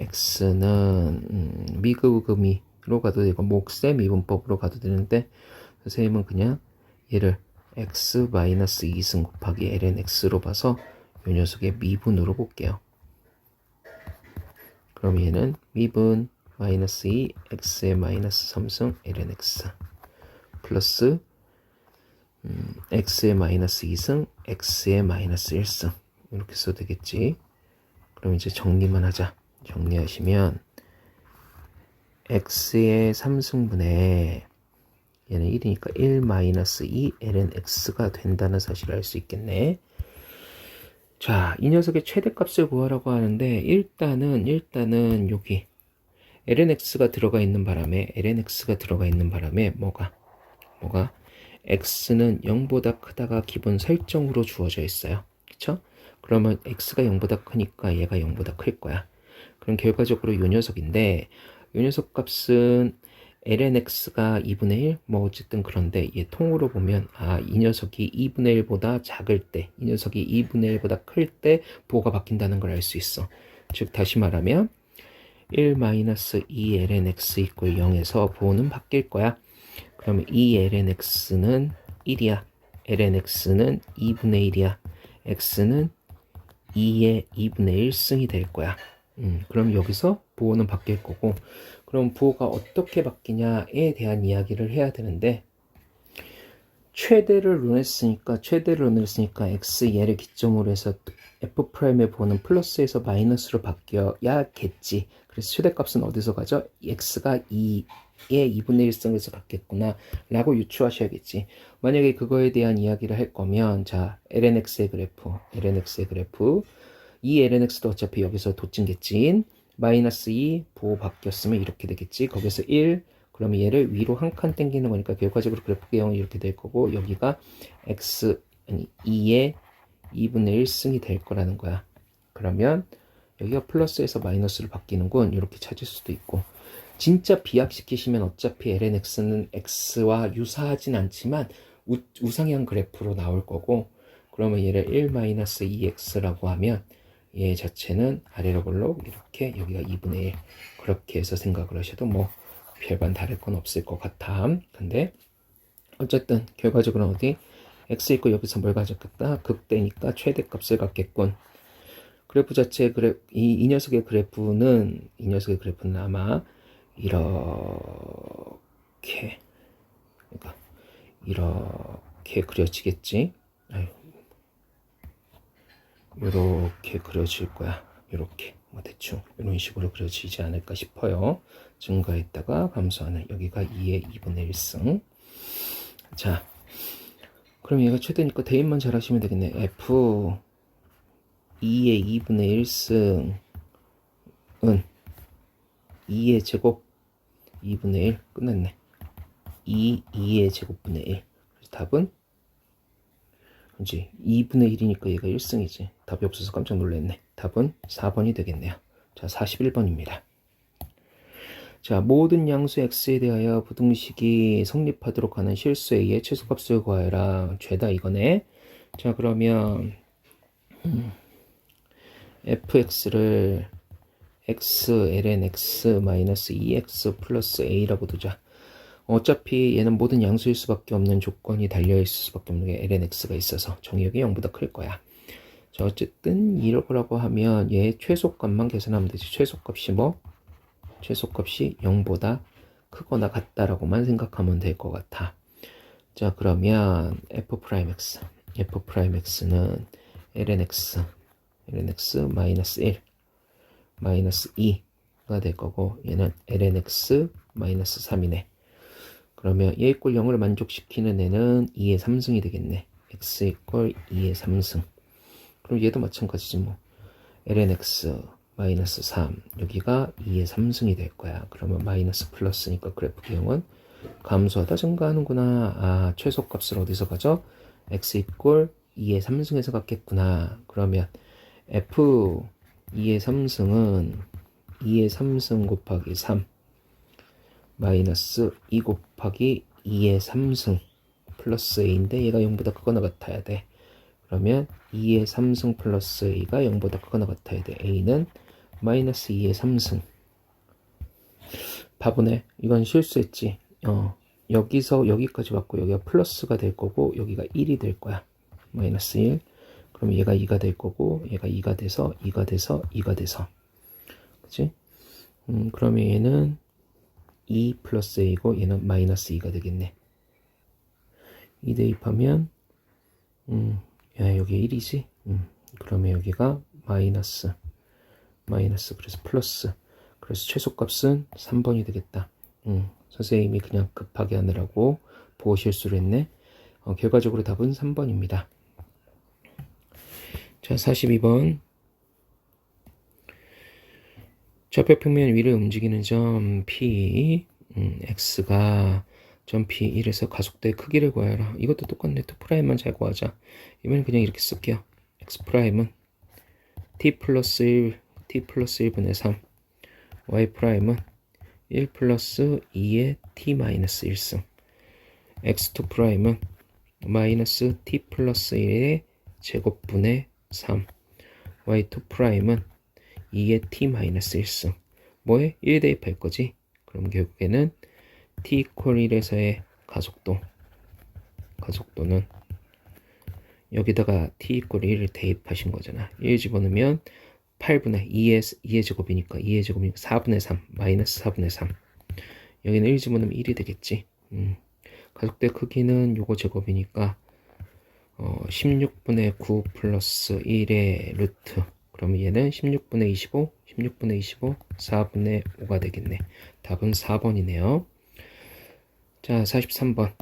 f'x는 미급음이로 가도 되고 목세 미분법으로 가도 되는데 선생님은 그냥 얘를 x-2승 곱하기 ln x로 봐서 이 녀석의 미분으로 볼게요. 그럼 얘는 미분 마이너스 2 x의 마이너스 3승 ln x 플러스 x의 마이너스 2승 x의 마이너스 1승 이렇게 써도 되겠지. 그럼 이제 정리만 하자. 정리하시면 x의 3승분의 얘는 1이니까 1 마이너스 2 ln x가 된다는 사실을 알 수 있겠네. 자, 이 녀석의 최대값을 구하라고 하는데 일단은 여기 ln x가 들어가 있는 바람에 뭐가 x는 0보다 크다가 기본 설정으로 주어져 있어요. 그쵸? 그러면 x가 0보다 크니까 얘가 0보다 클 거야. 그럼 결과적으로 이 녀석인데 이 녀석 값은 ln x가 2분의 1? 뭐 어쨌든 그런데 얘 통으로 보면 이 녀석이 2분의 1보다 작을 때, 이 녀석이 2분의 1보다 클 때 부호가 바뀐다는 걸 알 수 있어. 즉 다시 말하면 1-2 ln x 이퀄 0에서 부호는 바뀔 거야. 그러면 2 ln x는 1이야. ln x는 2분의 1이야. x는 2의 2분의 1승이 될 거야. 그럼 여기서 부호는 바뀔 거고, 그럼 부호가 어떻게 바뀌냐에 대한 이야기를 해야 되는데, 최대를 논했으니까 x 얘를 기점으로 해서 f'의 부호는 플러스에서 마이너스로 바뀌어야겠지. 그래서 최대값은 어디서 가죠? x가 2의 2분의 1승에서 갖겠구나 라고 유추하셔야겠지. 만약에 그거에 대한 이야기를 할 거면 자, lnx의 그래프 이 lnx도 어차피 여기서 도찐겠지. 마이너스 2 부호 바뀌었으면 이렇게 되겠지. 거기서 1 그러면 얘를 위로 한 칸 당기는 거니까 결과적으로 그래프 개형이 이렇게 될 거고 여기가 2의 2분의 1승이 될 거라는 거야. 그러면 여기가 플러스에서 마이너스로 바뀌는군. 이렇게 찾을 수도 있고, 진짜 비약시키시면 어차피 lnx는 x와 유사하진 않지만 우상향 그래프로 나올 거고, 그러면 얘를 1-2x라고 하면 얘 자체는 아래로 볼록 이렇게 여기가 2분의 1 그렇게 해서 생각을 하셔도 뭐 별반 다를 건 없을 것 같아. 근데 어쨌든 결과적으로 어디 x 있고 여기서 뭘 가졌겠다? 극대니까 최대값을 갖겠군. 그래프 자체 이 녀석의 그래프는 아마 이렇게 그려지겠지. 이렇게 그려질 거야. 이렇게 뭐 대충 이런 식으로 그려지지 않을까 싶어요. 증가했다가 감소하는 여기가 2의 2분의 1승. 자, 그럼 얘가 최대니까 대입만 잘 하시면 되겠네. f 2의 2분의 1승은 2의 제곱 2분의 1 끝났네. 2의 제곱분의 1. 답은 이제 2분의 1이니까 얘가 1승이지. 답이 없어서 깜짝 놀랐네. 답은 4번이 되겠네요. 자, 41번입니다. 자, 모든 양수 x에 대하여 부등식이 성립하도록 하는 실수 a의 최소값을 구하여라. 죄다 이거네. 자, 그러면 fx를 x ln x 마이너스 2x 플러스 a라고 두자. 어차피 얘는 모든 양수일 수밖에 없는 조건이 달려있을 수밖에 없는 게 ln x가 있어서 정의역이 0보다 클 거야. 자, 어쨌든 이러고 하면 얘 최소값만 계산하면 되지. 최소값이 뭐? 최소값이 0보다 크거나 같다라고만 생각하면 될 것 같아. 자, 그러면 f'x는 ln x 마이너스 1 마이너스 2가 될 거고, 얘는 ln x 마이너스 3이네. 그러면 얘 이꼴 0을 만족시키는 애는 2의 3승이 되겠네. x 이꼴 2의 3승. 그럼 얘도 마찬가지지 뭐. ln x 마이너스 3, 여기가 2의 3승이 될 거야. 그러면 마이너스 플러스니까 그래프 기형은 감소하다 증가하는구나. 아, 최소값을 어디서 가져? x 이꼴 2의 3승에서 갖겠구나. 그러면 f 2의 3승은 2의 3승 곱하기 3 마이너스 2 곱하기 2의 3승 플러스 a인데 얘가 0보다 크거나 같아야 돼. 그러면 2의 3승 플러스 a가 0보다 크거나 같아야 돼. a는 마이너스 2의 3승. 바보네. 이건 실수했지. 여기서 여기까지 왔고 여기가 플러스가 될 거고 여기가 1이 될 거야. 마이너스 1. 그럼 얘가 2가 될 거고 얘가 2가 돼서 2가 돼서 2가 돼서. 그치? 그러면 얘는 2 플러스 a고 얘는 마이너스 2가 되겠네. 2 대입하면 야, 여기 1이지? 그러면 여기가 마이너스 그래서 플러스. 그래서 최소값은 3번이 되겠다. 선생님이 그냥 급하게 하느라고 보호 실수를 했네. 결과적으로 답은 3번입니다. 자, 42번. 좌표 평면 위를 움직이는 점 P, X가 점 P1에서 가속도의 크기를 구하여라. 이것도 똑같네. 2'만 잘 구하자. 이번엔 그냥 이렇게 쓸게요. X'은 T 플러스 1분의 3, Y'은 1 플러스 2의 T 마이너스 1승, X2'은 마이너스 T 플러스 1의 제곱분의 3, Y2'은 2의 T 마이너스 1승. 뭐에? 1 대입할 거지? 그럼 결국에는 T 이퀄 1에서의 가속도는 여기다가 T 이퀄 1을 대입하신 거잖아. 1 집어넣으면 8분의 2의 제곱이니까 4분의 3 마이너스 4분의 3. 여기는 1 집어넣으면 1이 되겠지. 가속도의 크기는 요거 제곱이니까 16분의 9 플러스 1의 루트. 그러면 얘는 16분의 25 4분의 5가 되겠네. 답은 4번이네요. 자, 43번.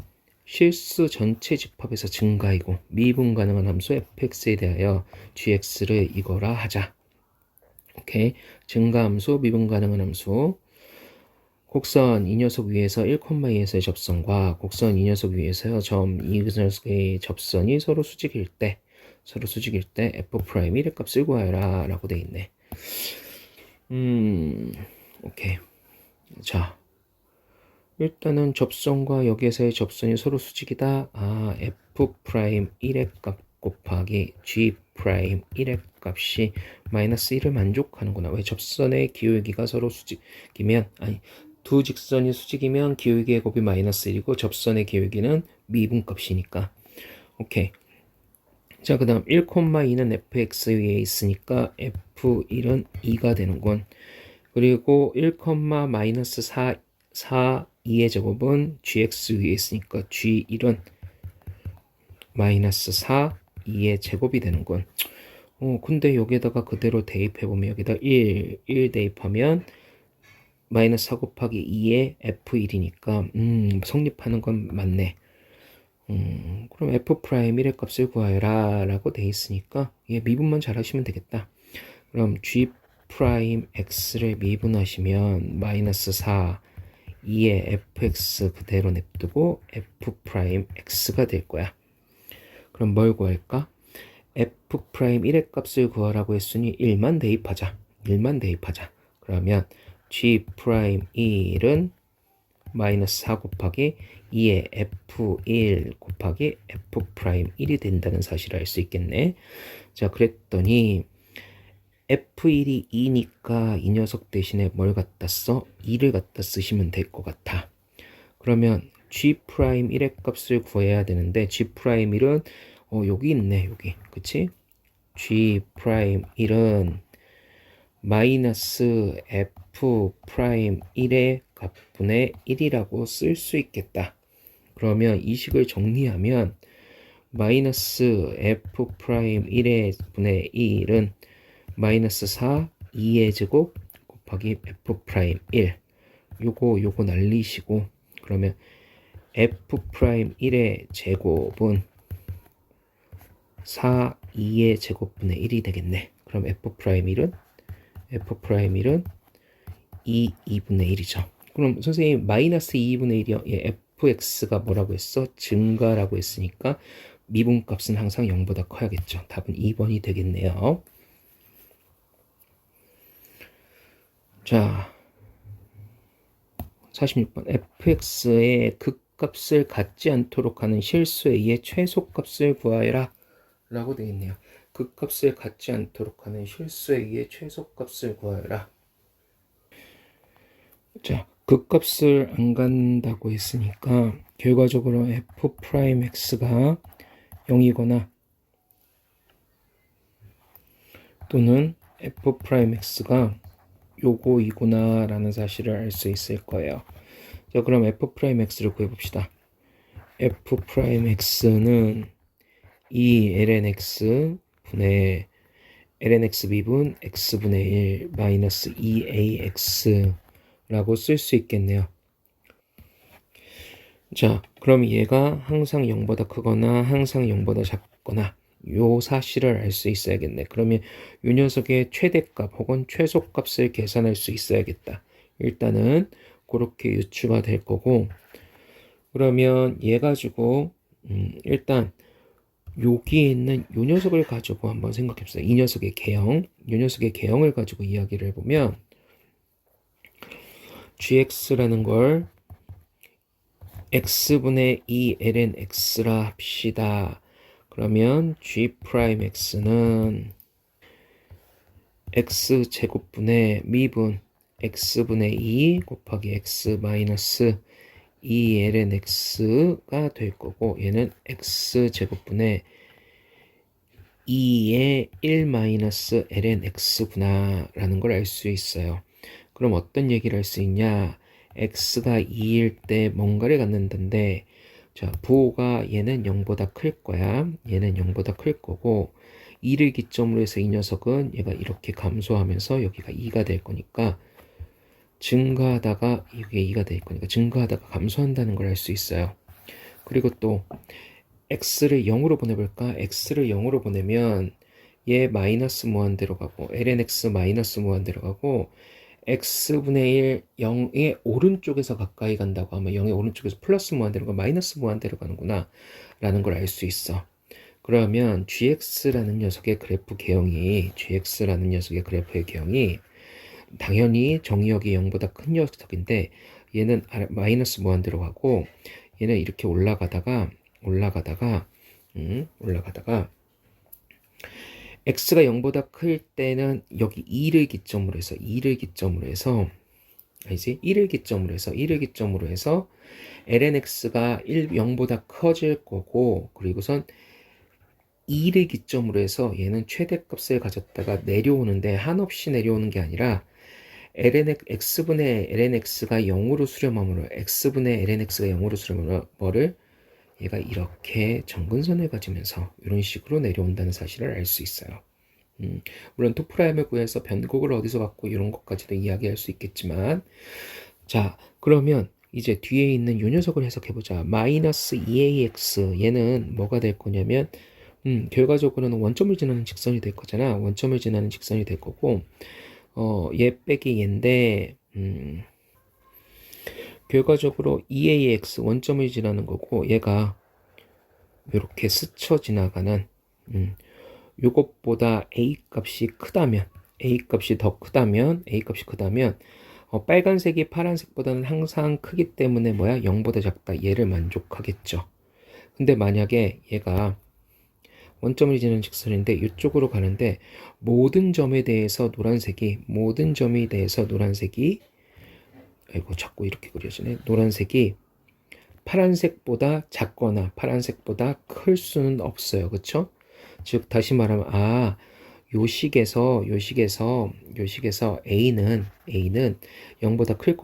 실수 전체 집합에서 증가이고 미분 가능한 함수 fx에 대하여 gx를 이거라 하자. 오케이. 증가함수, 미분 가능한 함수. 곡선 이 녀석 위에서 1,2에서의 접선과 곡선 이 녀석 위에서 점 이 녀석의 접선이 서로 수직일 때 f' 1의 값을 구하여라 라고 돼 있네. 오케이. 자, 일단은 접선과 여기에서의 접선이 서로 수직이다. 아, f' 1의 값 곱하기 g' 1의 값이 마이너스 1을 만족하는구나. 왜? 접선의 기울기가 서로 수직이면, 아니, 두 직선이 수직이면 기울기의 곱이 마이너스 1이고 접선의 기울기는 미분값이니까. 오케이. 자, 그 다음 1,2는 fx 위에 있으니까 f1은 2가 되는군. 그리고 1, 마이너스 4, 2의 제곱은 gx 위에 있으니까 g1은 마이너스 4, 2의 제곱이 되는군. 근데 여기에다가 그대로 대입해보면 여기다 1 대입하면 마이너스 4 곱하기 2의 f1이니까 성립하는 건 맞네. 그럼 f' 1의 값을 구하여라 라고 돼 있으니까 얘 미분만 잘 하시면 되겠다. 그럼 g' x를 미분하시면 마이너스 4 2의 fx 그대로 냅두고 f' x가 될 거야. 그럼 뭘 구할까? f' 1의 값을 구하라고 했으니 1만 대입하자. 그러면 G'1은 마이너스 4 곱하기 2의 F1 곱하기 F'1이 된다는 사실을 알 수 있겠네. 자, 그랬더니 F1이 2니까 이 녀석 대신에 뭘 갖다 써? 2를 갖다 쓰시면 될 것 같아. 그러면 G'1의 값을 구해야 되는데 G'1은 여기 있네. 여기. 그치? G'1은 마이너스 F'1의 값분의 1이라고 쓸 수 있겠다. 그러면 이 식을 정리하면 마이너스 F'1의 분의 1은 마이너스 4, 2의 제곱 곱하기 F'1 요거 날리시고 그러면 F'1의 제곱은 4, 2의 제곱분의 1이 되겠네. 그럼 F'1은 2분의 1이죠. 그럼 선생님 마이너스 2분의 1이요. 예, fx가 뭐라고 했어? 증가라고 했으니까 미분값은 항상 0보다 커야겠죠. 답은 2번이 되겠네요. 자, 46번 fx의 극값을 갖지 않도록 하는 실수에 의해 최소값을 구하여라 라고 되어 있네요. 극값을 갖지 않도록 하는 실수에 의해 최소값을 구하여라. 자, 극값을 안 간다고 했으니까 결과적으로 f'x가 0이거나 또는 f'x가 요거이구나 라는 사실을 알 수 있을 거예요. 자, 그럼 f'x를 구해봅시다. f'x는 2lnx 분의 lnx 미분 x분의 1 마이너스 2ax 라고 쓸 수 있겠네요. 자, 그럼 얘가 항상 0보다 크거나 항상 0보다 작거나 요 사실을 알 수 있어야겠네. 그러면 요 녀석의 최대값 혹은 최소값을 계산할 수 있어야겠다. 일단은 그렇게 유추가 될 거고 그러면 얘 가지고 일단 여기에 있는 요 녀석을 가지고 한번 생각해보세요. 이 녀석의 개형, 요 녀석의 개형을 가지고 이야기를 해보면 gx라는 걸 x분의 2ln x라 합시다. 그러면 g'x는 x제곱분의 미분 x분의 2 곱하기 x 마이너스 2ln x가 될 거고 얘는 x제곱분의 2의 1 마이너스 ln x구나 라는 걸 알 수 있어요. 그럼 어떤 얘기를 할 수 있냐? x가 2일 때 뭔가를 갖는다는데 자, 부호가 얘는 0보다 클 거야. 얘는 0보다 클 거고 2를 기점으로 해서 이 녀석은 얘가 이렇게 감소하면서 여기가 2가 될 거니까 증가하다가 이게 2가 될 거니까 증가하다가 감소한다는 걸 알 수 있어요. 그리고 또 x를 0으로 보내볼까? x를 0으로 보내면 얘 마이너스 무한대로 가고 lnx 마이너스 무한대로 가고 x분의 1 0의 오른쪽에서 가까이 간다고 하면 0의 오른쪽에서 플러스 무한대로 가 마이너스 무한대로 가는구나 라는 걸 알 수 있어. 그러면 gx라는 녀석의 그래프 개형이 당연히 정의역이 0보다 큰 녀석인데 얘는 마이너스 무한대로 가고 얘는 이렇게 올라가다가 x가 0보다 클 때는 여기 2를 기점으로 해서 1을 기점으로 해서 lnx가 0보다 커질 거고 그리고선 2를 기점으로 해서 얘는 최대값을 가졌다가 내려오는데 한없이 내려오는 게 아니라 x분의 lnx가 0으로 수렴함으로 뭐를 얘가 이렇게 정근선을 가지면서 이런 식으로 내려온다는 사실을 알 수 있어요. 물론 토프라임을 구해서 변곡을 어디서 갖고 이런 것까지도 이야기할 수 있겠지만 자, 그러면 이제 뒤에 있는 이 녀석을 해석해보자. 마이너스 2ax 얘는 뭐가 될 거냐면 결과적으로는 원점을 지나는 직선이 될 거잖아. 원점을 지나는 직선이 될 거고 얘 빼기 얘인데 결과적으로 2ax 원점을 지나는 거고 얘가 이렇게 스쳐 지나가는 요것보다 a 값이 더 크다면 빨간색이 파란색보다는 항상 크기 때문에 뭐야? 0보다 작다. 얘를 만족하겠죠. 근데 만약에 얘가 원점을 지는 직선인데 이쪽으로 가는데 모든 점에 대해서 노란색이 아이고 자꾸 이렇게 그려지네. 노란색이 파란색보다 작거나 파란색보다 클 수는 없어요. 그쵸? 즉 다시 말하면 요 식에서 A는 0보다 클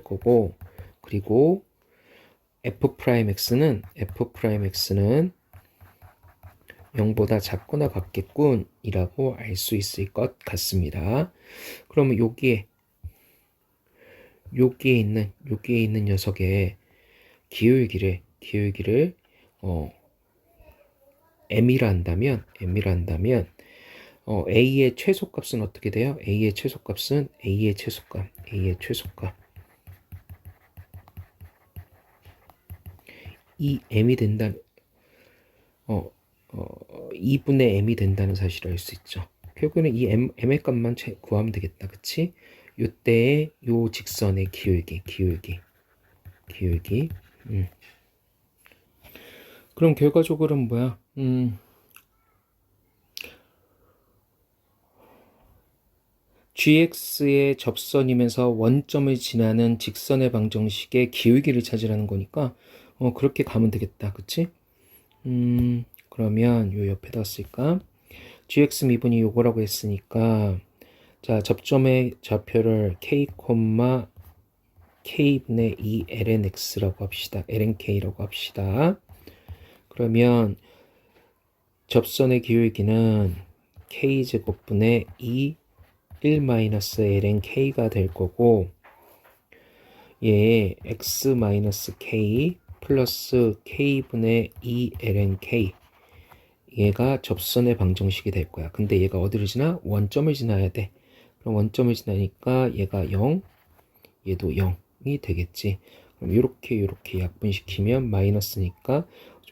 거고 그리고 F'X는 0보다 작거나 같겠군 이라고 알 수 있을 것 같습니다. 그러면 여기에 있는 녀석의 기울기를 M이라 한다면 A의 최소값은 어떻게 돼요? A의 최소값 이 M이 된다 2분의 M이 된다는 사실을 알 수 있죠. 결국에는 이 M의 값만 구하면 되겠다. 그치? 요때의 요 직선의 기울기. 그럼 결과적으로는 뭐야? gx의 접선이면서 원점을 지나는 직선의 방정식의 기울기를 찾으라는 거니까 그렇게 가면 되겠다. 그치? 그러면 요 옆에다 쓸까? gx 미분이 요거라고 했으니까 자, 접점의 좌표를 k,k분의 2 lnx라고 합시다. lnk라고 합시다. 그러면 접선의 기울기는 k제곱분의 2 1-lnk가 될 거고 얘 x-k 플러스 k분의 2 lnk 얘가 접선의 방정식이 될 거야. 근데 얘가 어디를 지나? 원점을 지나야 돼. 그럼 원점을 지나니까 얘가 0, 얘도 0이 되겠지. 그럼 요렇게 약분시키면 마이너스니까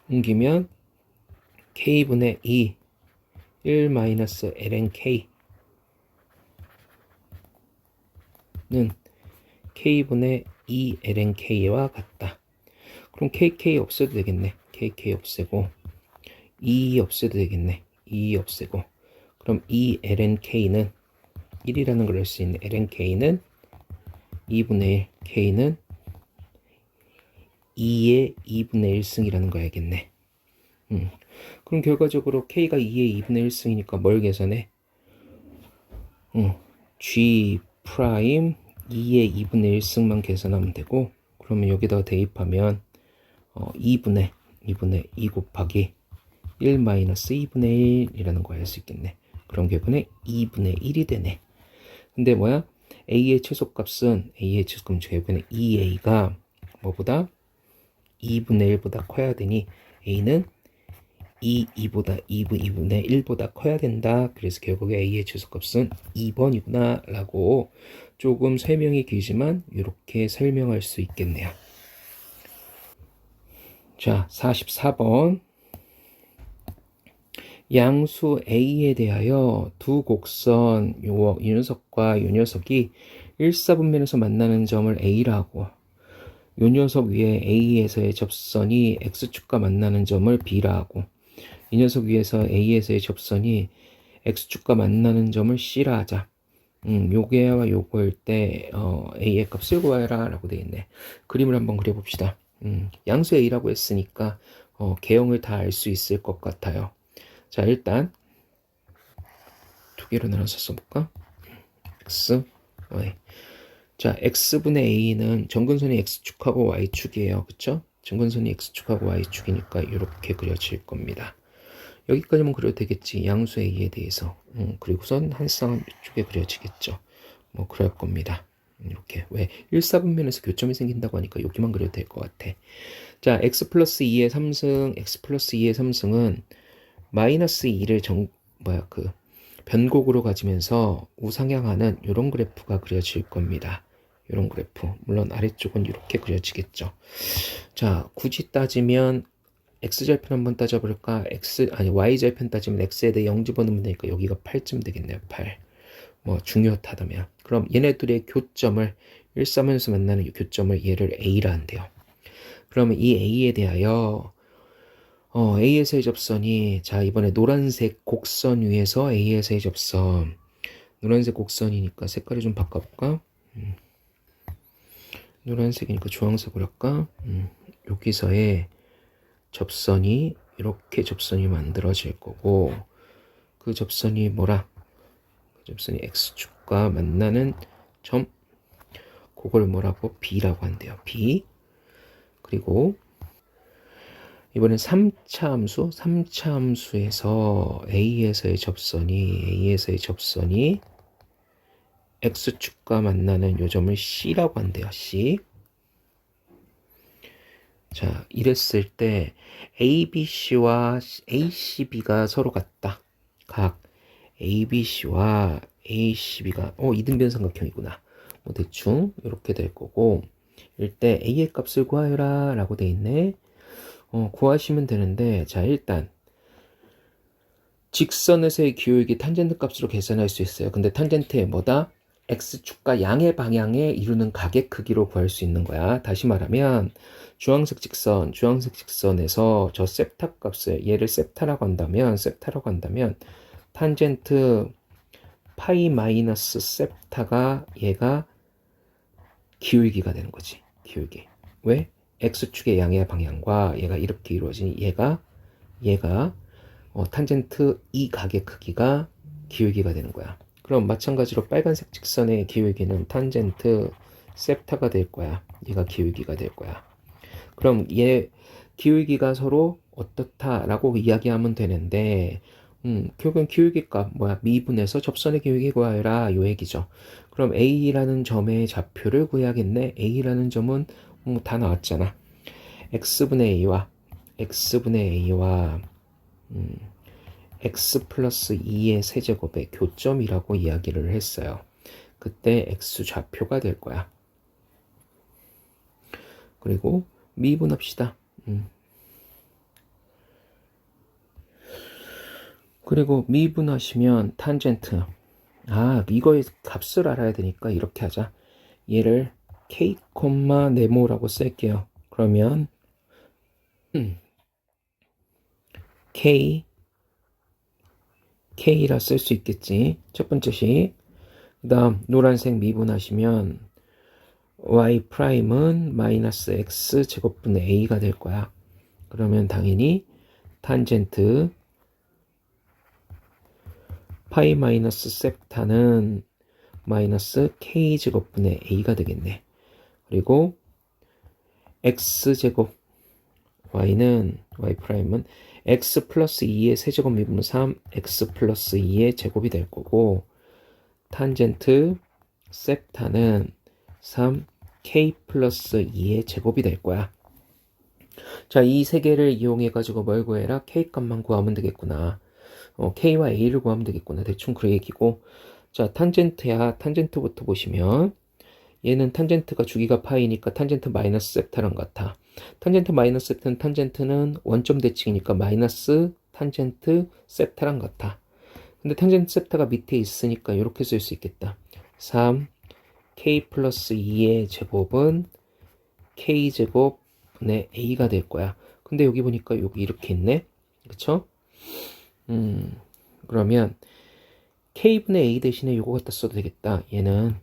옮기면 k분의 2 1-lnk 는 k분의 2lnk와 같다. 그럼 kk 없애도 되겠네. kk 없애고 2 없애도 되겠네. 2 없애고 그럼 2lnk는 1이라는 걸 알 수 있는 lnk는 2분의 1, k는 2의 2분의 1승이라는 거 알겠네. 그럼 결과적으로 k가 2의 2분의 1승이니까 뭘 계산해? g 프라임 2의 2분의 1승만 계산하면 되고 그러면 여기다가 대입하면 2분의 2 곱하기 1-2분의 1이라는 거 알 수 있겠네. 그럼 결국에 2분의 1이 되네. 근데 뭐야? A의 최소값은 결국에는 2A가 뭐보다? 2분의 1보다 커야 되니 A는 2분의 1보다 커야 된다. 그래서 결국에 A의 최소값은 2번이구나 라고 조금 설명이 길지만 이렇게 설명할 수 있겠네요. 자, 44번 양수 A에 대하여 두 곡선 요 녀석과 요 녀석이 1사분면에서 만나는 점을 A라고 요 녀석 위에 A에서의 접선이 X축과 만나는 점을 B라고 이 녀석 위에서 A에서의 접선이 X축과 만나는 점을 C라 하자. 요게와 요거일 때 A의 값을 구하라 라고 되어 있네. 그림을 한번 그려봅시다. 양수 A라고 했으니까 개형을 다 알 수 있을 것 같아요. 자, 일단 두 개로 나눠서 써볼까? X, Y. 자, X분의 A는 정근선이 X축하고 Y축이에요. 그쵸? 정근선이 X축하고 Y축이니까 이렇게 그려질 겁니다. 여기까지만 그려도 되겠지. 양수 A에 대해서. 그리고선 한 쌍은 이쪽에 그려지겠죠. 뭐 그럴 겁니다. 이렇게. 왜? 1사분면에서 교점이 생긴다고 하니까 여기만 그려도 될 것 같아. 자, X 플러스 2의 3승은 마이너스 2를 변곡으로 가지면서 우상향하는 이런 그래프가 그려질 겁니다. 이런 그래프. 물론 아래쪽은 이렇게 그려지겠죠. 자, 굳이 따지면 x절편 한번 따져볼까? y절편 따지면 x에 대해 0 집어넣으면 되니까 여기가 8쯤 되겠네요. 8. 뭐 중요하다면 그럼 얘네들의 교점을 1,3에서 만나는 이 교점을 얘를 A라 한대요. 그러면 이 A에 대하여 A에서의 접선이 자 이번에 노란색 곡선 위에서 A에서의 접선 노란색 곡선이니까 색깔을 좀 바꿔볼까? 노란색이니까 주황색으로 할까? 여기서의 접선이 이렇게 접선이 만들어질 거고 그 접선이 뭐라? 그 접선이 X축과 만나는 점 그걸 뭐라고? B라고 한대요. B 그리고 이번엔 3차 함수에서 A에서의 접선이 X축과 만나는 요점을 C라고 한대요. C. 자, 이랬을 때 ABC와 ACB가 서로 같다. 각 ABC와 ACB가 이등변 삼각형이구나. 뭐 대충 이렇게 될 거고 이때 A의 값을 구하여라 라고 돼 있네. 구하시면 되는데 자 일단 직선에서의 기울기 탄젠트 값으로 계산할 수 있어요. 근데 탄젠트의 뭐다? X축과 양의 방향에 이루는 각의 크기로 구할 수 있는 거야. 다시 말하면 주황색 직선에서 저 세타 값을 얘를 세타라고 한다면 탄젠트 파이 마이너스 세타가 얘가 기울기가 되는 거지. 기울기. 왜? X축의 양의 방향과 얘가 이렇게 이루어지니 얘가 탄젠트 이 각의 크기가 기울기가 되는 거야. 그럼 마찬가지로 빨간색 직선의 기울기는 탄젠트 세타가 될 거야. 얘가 기울기가 될 거야. 그럼 얘 기울기가 서로 어떻다라고 이야기하면 되는데 결국은 기울기값 미분해서 접선의 기울기 구하여라 요 얘기죠. 그럼 A라는 점의 좌표를 구해야겠네. A라는 점은 다 나왔잖아. X분의 A와 X 플러스 2의 세제곱의 교점이라고 이야기를 했어요. 그때 X 좌표가 될 거야. 그리고 미분합시다. 그리고 미분하시면 탄젠트 이거의 값을 알아야 되니까 이렇게 하자. 얘를 K, 네모라고 쓸게요. 그러면 K라 쓸 수 있겠지. 첫 번째 식. 그 다음 노란색 미분하시면 Y'은 마이너스 X 제곱분의 A가 될 거야. 그러면 당연히 탄젠트 파이 마이너스 세타는 마이너스 K 제곱분의 A가 되겠네. 그리고 X제곱 Y'는 X 플러스 2의 세제곱 미분은 3, X 플러스 2의 제곱이 될 거고 탄젠트 세타는 3, K 플러스 2의 제곱이 될 거야. 자, 이 세 개를 이용해 가지고 뭘 구해라? K 값만 구하면 되겠구나. K와 A를 구하면 되겠구나. 대충 그 얘기고. 자, 탄젠트야. 탄젠트부터 보시면 얘는 탄젠트가 주기가 파이니까 탄젠트 마이너스 세타랑 같아. 탄젠트 마이너스 세타는 탄젠트는 원점 대칭이니까 마이너스 탄젠트 세타랑 같아. 근데 탄젠트 세타가 밑에 있으니까 이렇게 쓸 수 있겠다. 3 K 플러스 2의 제곱은 K 제곱분의 A가 될 거야. 근데 여기 보니까 여기 이렇게 있네. 그쵸? 그러면 K분의 A 대신에 요거 갖다 써도 되겠다. 얘는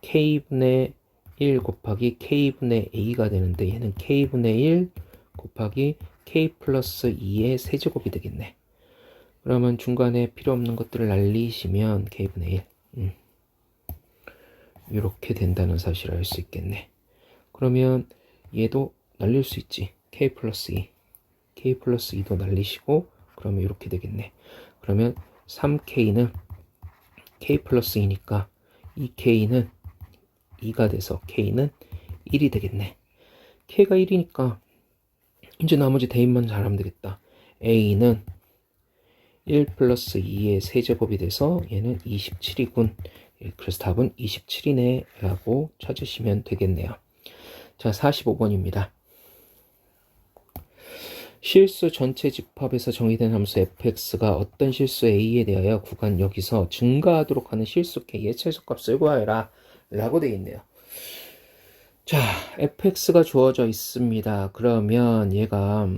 K분의 1 곱하기 K분의 A가 되는데 얘는 K분의 1 곱하기 K 플러스 2의 세제곱이 되겠네. 그러면 중간에 필요 없는 것들을 날리시면 K분의 1 이렇게 된다는 사실을 알 수 있겠네. 그러면 얘도 날릴 수 있지. K 플러스 2 K 플러스 2도 날리시고 그러면 이렇게 되겠네. 그러면 3K는 K 플러스 2니까 2K는 2가 돼서 K는 1이 되겠네. K가 1이니까 이제 나머지 대입만 잘하면 되겠다. A는 1 플러스 2의 세제곱이 돼서 얘는 27이군. 그래서 답은 27이네 라고 찾으시면 되겠네요. 자, 45번입니다. 실수 전체 집합에서 정의된 함수 fx가 어떤 실수 a에 대하여 구간 여기서 증가하도록 하는 실수 k의 최소값을 구하여라 라고 되어 있네요. 자, fx가 주어져 있습니다. 그러면 얘가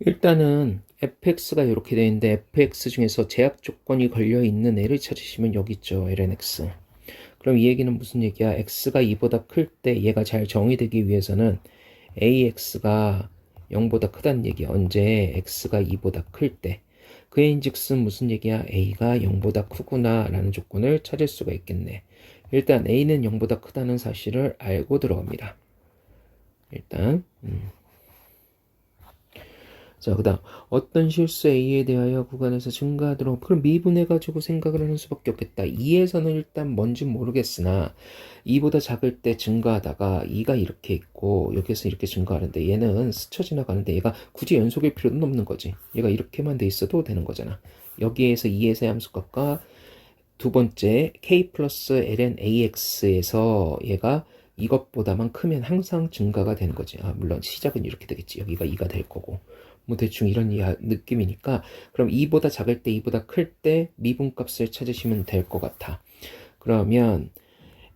일단은 fx가 이렇게 되어 있는데 fx 중에서 제약 조건이 걸려 있는 애를 찾으시면 여기 있죠. lnx. 그럼 이 얘기는 무슨 얘기야? x가 2보다 클 때 얘가 잘 정의되기 위해서는 ax가 0보다 크다는 얘기야. 언제? x가 2보다 클 때. 그인즉슨 무슨 얘기야? a가 0보다 크구나 라는 조건을 찾을 수가 있겠네. 일단 a는 0보다 크다는 사실을 알고 들어갑니다. 일단 자, 그 다음 어떤 실수 A에 대하여 구간에서 증가하도록 그럼 미분해가지고 생각을 하는 수밖에 없겠다. 2에서는 일단 뭔지 모르겠으나 2보다 작을 때 증가하다가 2가 이렇게 있고 여기서 이렇게 증가하는데 얘는 스쳐 지나가는데 얘가 굳이 연속일 필요는 없는 거지. 얘가 이렇게만 돼 있어도 되는 거잖아. 여기에서 2에서의 함수값과 두 번째 k 플러스 ln ax에서 얘가 이것보다만 크면 항상 증가가 되는 거지. 물론 시작은 이렇게 되겠지. 여기가 2가 될 거고. 뭐 대충 이런 느낌이니까 그럼 2보다 작을 때 2보다 클 때 미분값을 찾으시면 될 것 같아. 그러면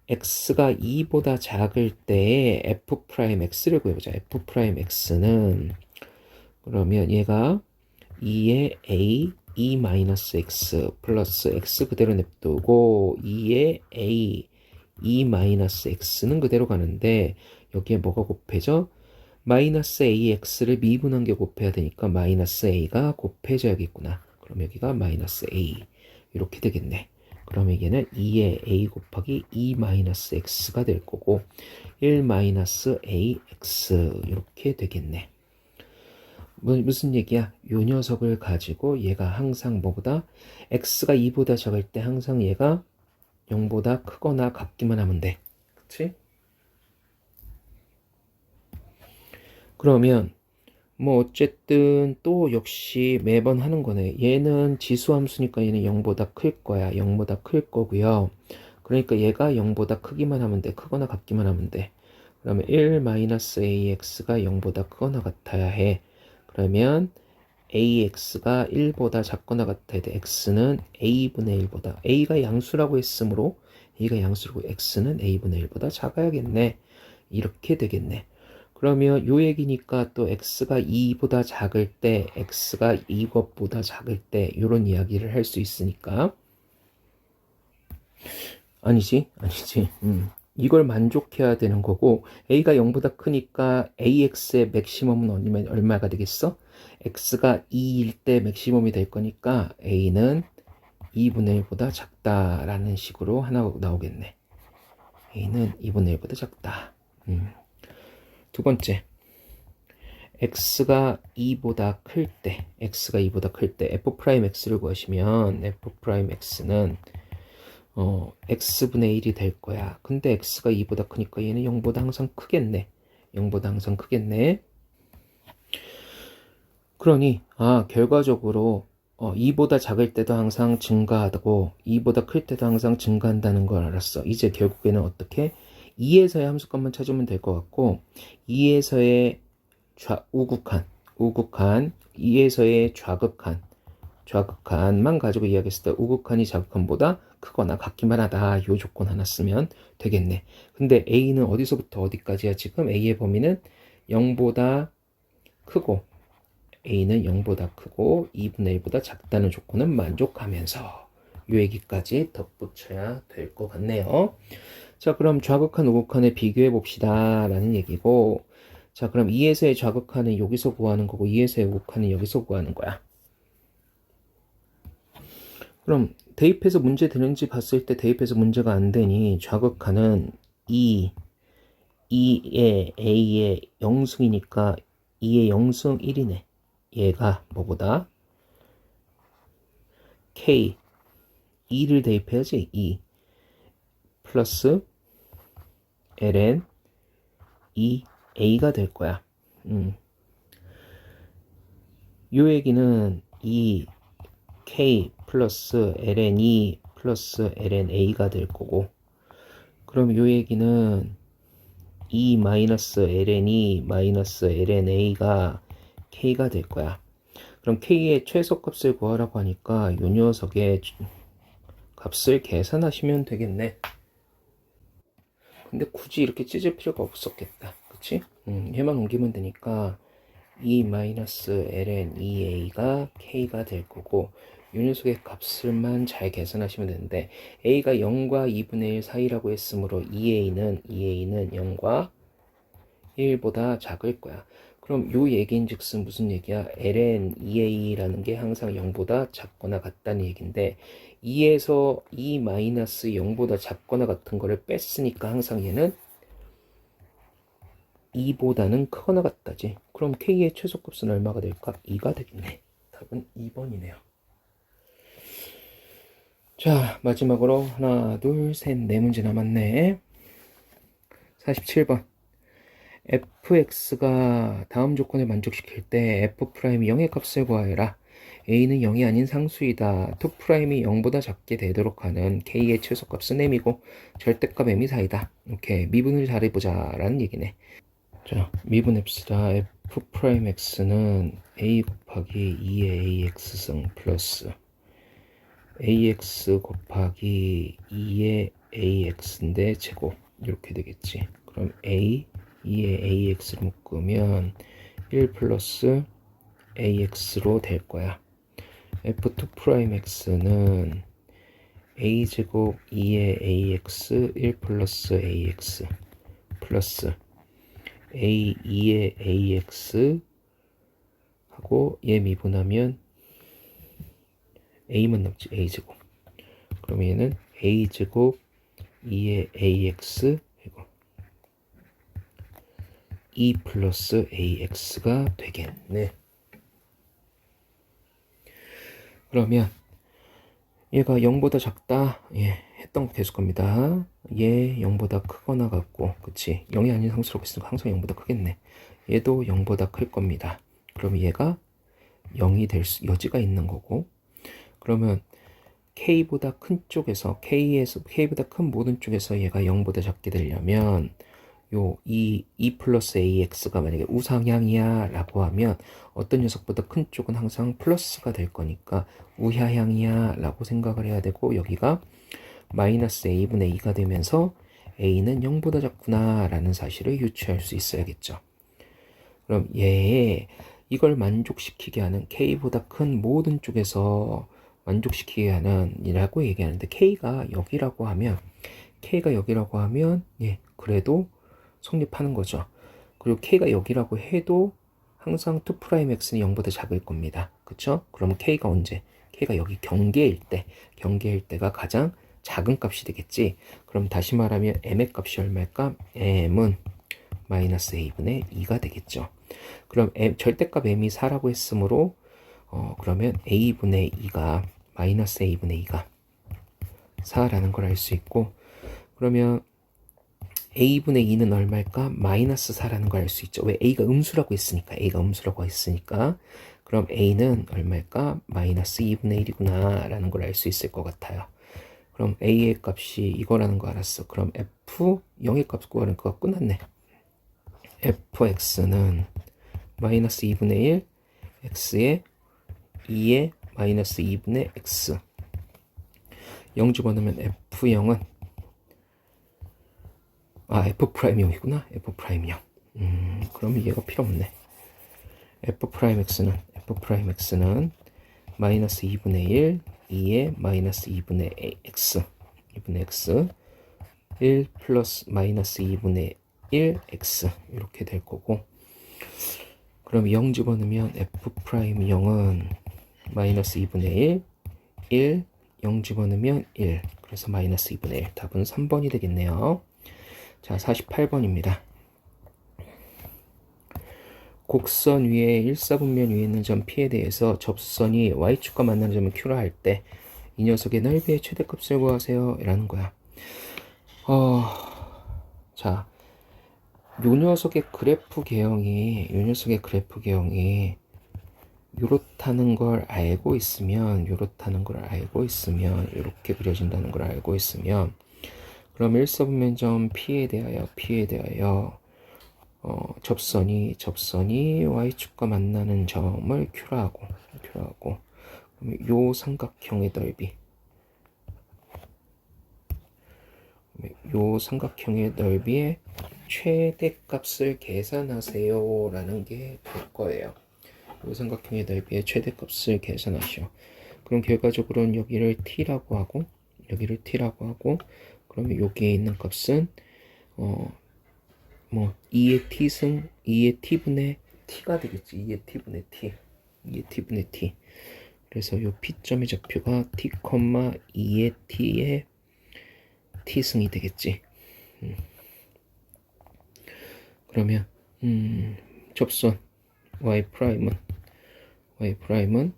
x가 2보다 작을 때의 f'x를 구해보자. f'x는 그러면 얘가 2의 a 2-x 플러스 x 그대로 냅두고 2의 a 2-x는 그대로 가는데 여기에 뭐가 곱해져? 마이너스 ax를 미분한 게 곱해야 되니까 마이너스 a가 곱해져야겠구나. 그럼 여기가 마이너스 a 이렇게 되겠네. 그러면 얘는 2의 a 곱하기 2-x가 될 거고 1-ax 이렇게 되겠네. 무슨 얘기야? 요 녀석을 가지고 얘가 항상 뭐보다 x가 2보다 작을 때 항상 얘가 0보다 크거나 같기만 하면 돼. 그치? 그러면 뭐 어쨌든 또 역시 매번 하는 거네. 얘는 지수함수니까 얘는 0보다 클 거야. 0보다 클 거고요. 그러니까 얘가 0보다 크기만 하면 돼. 크거나 같기만 하면 돼. 그러면 1-ax가 0보다 크거나 같아야 해. 그러면 ax가 1보다 작거나 같아야 돼. x는 a분의 1보다. a가 양수라고 했으므로 a가 양수고 x는 a분의 1보다 작아야겠네. 이렇게 되겠네. 그러면 요 얘기니까 또 x가 2보다 작을 때 x가 이것보다 작을 때 이런 이야기를 할 수 있으니까 아니지 이걸 만족해야 되는 거고 a가 0보다 크니까 ax의 맥시멈은 얼마가 되겠어? x가 2일 때 맥시멈이 될 거니까 a는 2분의 1보다 작다라는 식으로 하나 나오겠네. a는 2분의 1보다 작다. 두 번째, x가 2보다 클 때 f'x를 구하시면 f'x는 x분의 1이 될 거야. 근데 x가 2보다 크니까 얘는 0보다 항상 크겠네. 0보다 항상 크겠네. 그러니 결과적으로 2보다 작을 때도 항상 증가하고 2보다 클 때도 항상 증가한다는 걸 알았어. 이제 결국에는 어떻게? 2에서의 함수값만 찾으면 될 것 같고 2에서의 우극한 2에서의 좌극한만 가지고 이야기했을 때 우극한이 좌극한보다 크거나 같기만 하다. 이 조건 하나 쓰면 되겠네. 근데 A는 어디서부터 어디까지야? 지금 A의 범위는 0보다 크고 A는 0보다 크고 2분의 1보다 작다는 조건은 만족하면서 이 얘기까지 덧붙여야 될 것 같네요. 자, 그럼 좌극한 우극한을 비교해 봅시다 라는 얘기고 자, 그럼 2에서의 좌극한은 여기서 구하는 거고 2에서의 우극한은 여기서 구하는 거야. 그럼 대입해서 문제 되는지 봤을 때 대입해서 문제가 안 되니 좌극한은 2의 A의 0승이니까 2의 0승 1이네. 얘가 뭐보다? K 2를 대입해야지. 2 플러스 ln 2a가 될 거야. 요 얘기는 2k 플러스 ln 2 플러스 ln a가 될 거고 그럼 요 얘기는 E-lnE-lnA가 K가 될 거야. 그럼 K의 최소값을 구하라고 하니까 이 녀석의 값을 계산하시면 되겠네. 근데 굳이 이렇게 찢을 필요가 없었겠다. 그치? 얘만 옮기면 되니까 E-lnEA가 K가 될 거고 이 녀석의 값을만 잘 계산하시면 되는데 A가 0과 2분의 1 사이라고 했으므로 EA는 0과 1보다 작을 거야. 그럼 요 얘기인즉슨 무슨 얘기야? ln EA라는 게 항상 0보다 작거나 같다는 얘기인데 2에서 2-0보다 작거나 같은 거를 뺐으니까 항상 얘는 2보다는 크거나 같다지. 그럼 K의 최소값은 얼마가 될까? 2가 되겠네. 답은 2번이네요. 자, 마지막으로 하나, 둘, 셋, 네 문제 남았네. 47번. fx가 다음 조건을 만족시킬 때 f'이 0의 값을 구하여라. a는 0이 아닌 상수이다. 2'이 0보다 작게 되도록 하는 k의 최소값은 m이고 절대값 m이 4이다. 이렇게 미분을 잘해보자 라는 얘기네. 자, 미분해봅시다. f'x는 a 곱하기 2의 ax승 플러스 ax 곱하기 2의 ax인데 제곱 이렇게 되겠지. 그럼 a 2의 ax를 묶으면 1 플러스 ax로 될 거야. f2'x는 a제곱 2의 ax 1 플러스 ax 플러스 a 2의 ax 하고 얘 미분하면 a만 남지. a제곱. 그럼 얘는 a제곱 2의 ax 이거 2 플러스 ax가 되겠네. 그러면 얘가 0보다 작다. 예, 했던 거 계속 겁니다. 얘 0보다 크거나 같고, 그치? 0이 아닌 상수라고 했으니까 항상 0보다 크겠네. 얘도 0보다 클 겁니다. 그럼 얘가 0이 될 여지가 있는 거고, 그러면 K보다 큰 쪽에서, K보다 큰 모든 쪽에서 얘가 0보다 작게 되려면, 요, 2 플러스 AX가 만약에 우상향이야 라고 하면 어떤 녀석보다 큰 쪽은 항상 플러스가 될 거니까 우하향이야 라고 생각을 해야 되고 여기가 마이너스 A분의 2가 되면서 A는 0보다 작구나 라는 사실을 유추할 수 있어야겠죠. 그럼 이걸 만족시키게 하는 K보다 큰 모든 쪽에서 만족시키게 하는 이라고 얘기하는데 K가 여기라고 하면 예, 그래도 성립하는 거죠. 그리고 K가 여기라고 해도 항상 2'x는 0보다 작을 겁니다. 그쵸? 그럼 K가 언제? K가 여기 경계일 때가 가장 작은 값이 되겠지. 그럼 다시 말하면 m의 값이 얼마일까? m은 마이너스 a분의 2가 되겠죠. 그럼 절대값 m이 4라고 했으므로 그러면 a분의 2가 마이너스 a분의 2가 4라는 걸 알 수 있고 그러면 a분의 2는 얼마일까? 마이너스 4라는 걸 알 수 있죠. 왜? A가 음수라고 했으니까. 그럼 A는 얼마일까? 마이너스 2분의 1이구나 라는 걸 알 수 있을 것 같아요. 그럼 A의 값이 이거라는 거 알았어. 그럼 F 0의 값 구하는 거가 끝났네. fx는 마이너스 2분의 1 x에 2의 마이너스 2분의 x 0 집어넣으면 f0은 F'이구나. F'I. 그러면 얘가 필요 없네. F'X는 마이너스 2분의 1, 2의 마이너스 2분의 X, 1 플러스 마이너스 2분의 1 X 이렇게 될 거고 그럼 0 집어넣으면 F'I0은 마이너스 2분의 1, 0 집어넣으면 1 그래서 마이너스 2분의 1 답은 3번이 되겠네요. 자, 48번입니다. 곡선 위에 일사분면 위에 있는 점 P에 대해서 접선이 Y축과 만나는 점을 Q라 할 때 이 녀석의 넓이의 최대값을 구하세요 라는 거야. 자, 요 녀석의 그래프 개형이 요렇다는 걸 알고 있으면 이렇게 그려진다는 걸 알고 있으면 그럼 일사분면점 P에 대하여 접선이 Y축과 만나는 점을 Q라 하고 그러면 요 삼각형의 넓이의 최대값을 계산하세요 라는 게 될 거예요. 요 삼각형의 넓이의 최대값을 계산하시오. 그럼 결과적으로는 여기를 T라고 하고 그러면 여기에 있는 값은 2의 T분의 T가 되겠지. 2의 T분의 T. 그래서 요 P점의 좌표가 T, 2의 T의 T승이 되겠지. 그러면 접선 Y'은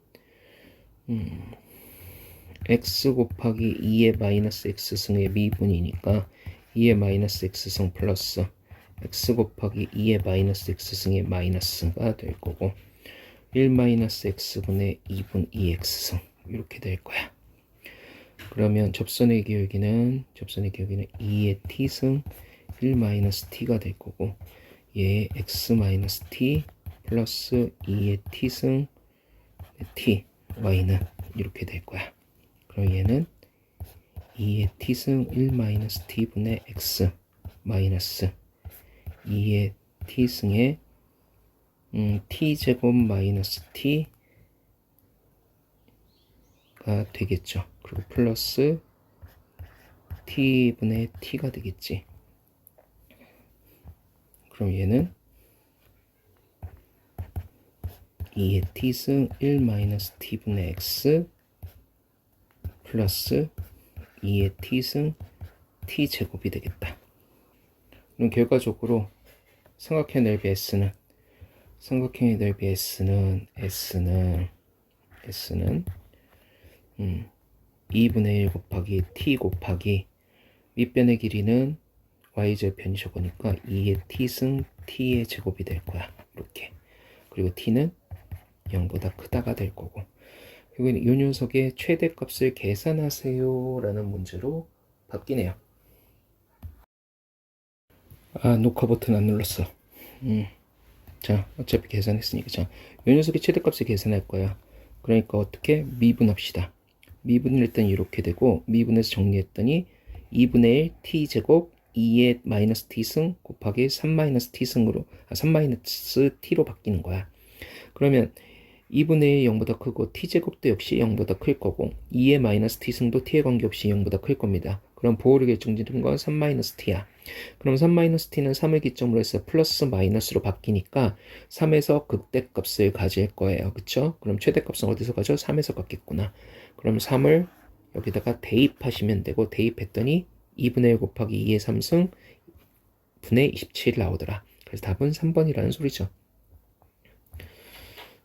x 곱하기 2의 마이너스 x승의 미분이니까 2의 마이너스 x승 플러스 x 곱하기 2의 마이너스 x승의 마이너스가 될 거고 1 마이너스 x분의 2분 2x승 이렇게 될 거야. 그러면 접선의 기울기는 2의 t승 1 마이너스 t가 될 거고 얘의 x 마이너스 t 플러스 2의 t승 t y는 이렇게 될 거야. 그럼 얘는 2의 t승 1 마이너스 t분의 x 마이너스 2의 t승의 t제곱 마이너스 t가 되겠죠. 그리고 플러스 t분의 t가 되겠지. 그럼 얘는 2의 t승 1 마이너스 t분의 x 플러스 2의 t승 t제곱이 되겠다. 그럼 결과적으로 삼각형의 넓이 S는 2분의 1 곱하기 t 곱하기 밑변의 길이는 y절편이 저거니까 2의 t승 t의 제곱이 될 거야. 이렇게. 그리고 t는 0보다 크다가 될 거고. 그리고 이 녀석의 최대값을 계산하세요 라는 문제로 바뀌네요. 녹화 버튼 안 눌렀어. 자, 어차피 계산했으니까. 자, 이 녀석의 최대값을 계산할 거야. 그러니까 어떻게? 미분합시다. 미분을 일단 이렇게 되고, 미분해서 정리했더니 2분의 1 t제곱 2의 마이너스 t승 곱하기 3 마이너스 t승으로 3 마이너스 t로 바뀌는 거야. 그러면 2분의 1 0보다 크고 t제곱도 역시 0보다 클 거고 2의 마이너스 t승도 t에 관계없이 0보다 클 겁니다. 그럼 보호를 결정짓는 건 3 마이너스 t야. 그럼 3 마이너스 t는 3을 기점으로 해서 플러스 마이너스로 바뀌니까 3에서 극대값을 가질 거예요. 그쵸? 그럼 최대값은 어디서 가죠? 3에서 갖겠구나. 그럼 3을 여기다가 대입하시면 되고 대입했더니 2분의 1 곱하기 2의 3승 분의 27 나오더라. 그래서 답은 3번이라는 소리죠.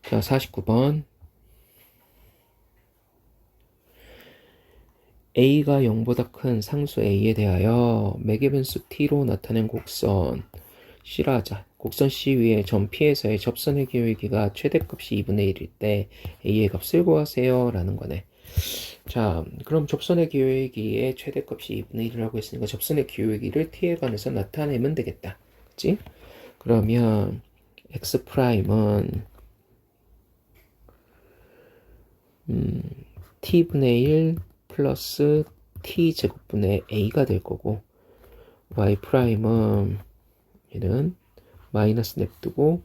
자, 49번. a가 0보다 큰 상수 a에 대하여 맥의 변수 t로 나타낸 곡선 C라 하자. 곡선 C 위에 점 P에서의 접선의 기울기가 최대값이 2분의 1일 때 a의 값을 구하세요 라는 거네. 자, 그럼 접선의 기울기의 최대값이 2분의 1이라고 했으니까 접선의 기울기를 t에 관해서 나타내면 되겠다. 그치? 그러면 x 프라임은 t분의 1 플러스 t제곱분의 a가 될 거고 y 프라임은 얘는 마이너스 냅두고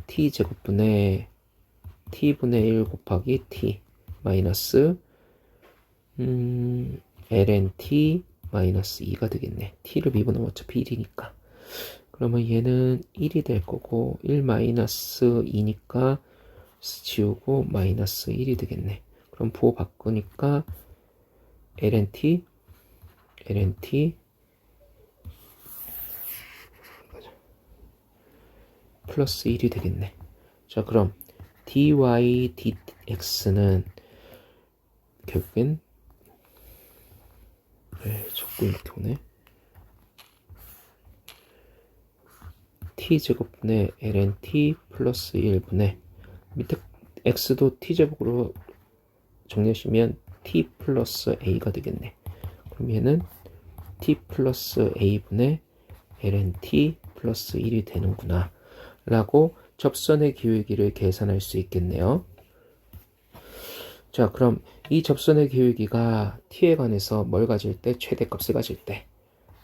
t제곱분의 t분의 1 곱하기 t 마이너스 ln 마이너스 2가 되겠네. t를 미분하면 어차피 1이니까. 그러면 얘는 1이 될 거고 1 마이너스 2니까 지우고 마이너스 1이 되겠네. 그럼 부호 바꾸니까 ln 플러스 1이 되겠네. 자, 그럼 dy dx는 결국엔 자꾸 이렇게 오네. t제곱분의 ln 플러스 1분의 밑에 x도 t제곱으로 정리하시면 t 플러스 a가 되겠네. 그럼 얘는 t 플러스 a분의 ln t 플러스 1이 되는구나 라고 접선의 기울기를 계산할 수 있겠네요. 자, 그럼 이 접선의 기울기가 t에 관해서 뭘 가질 때? 최대값을 가질 때.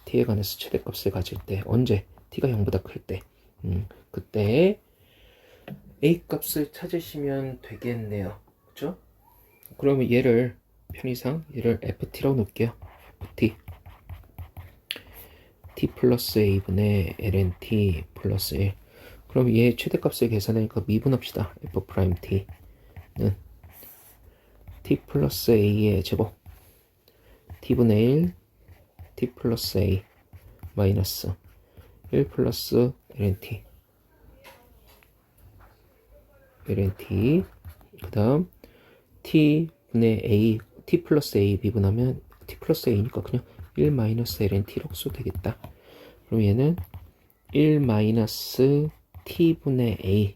t에 관해서 최대값을 가질 때. 언제? t가 0보다 클 때. 그때 a 값을 찾으시면 되겠네요. 그쵸? 그러면 얘를 편의상 얘를 ft라고 놓을게요. ft t 플러스 a분의 ln t 플러스 1. 그럼 얘 최대값을 계산하니까 미분합시다. f't는 t 플러스 a의 제곱 t분의 1 t 플러스 a 마이너스 1 플러스 ln t 그 다음 t분의 a t 플러스 a 미분하면 t 플러스 a니까 그냥 1 마이너스 ln t로 써도 되겠다. 그럼 얘는 1 마이너스 t분의 a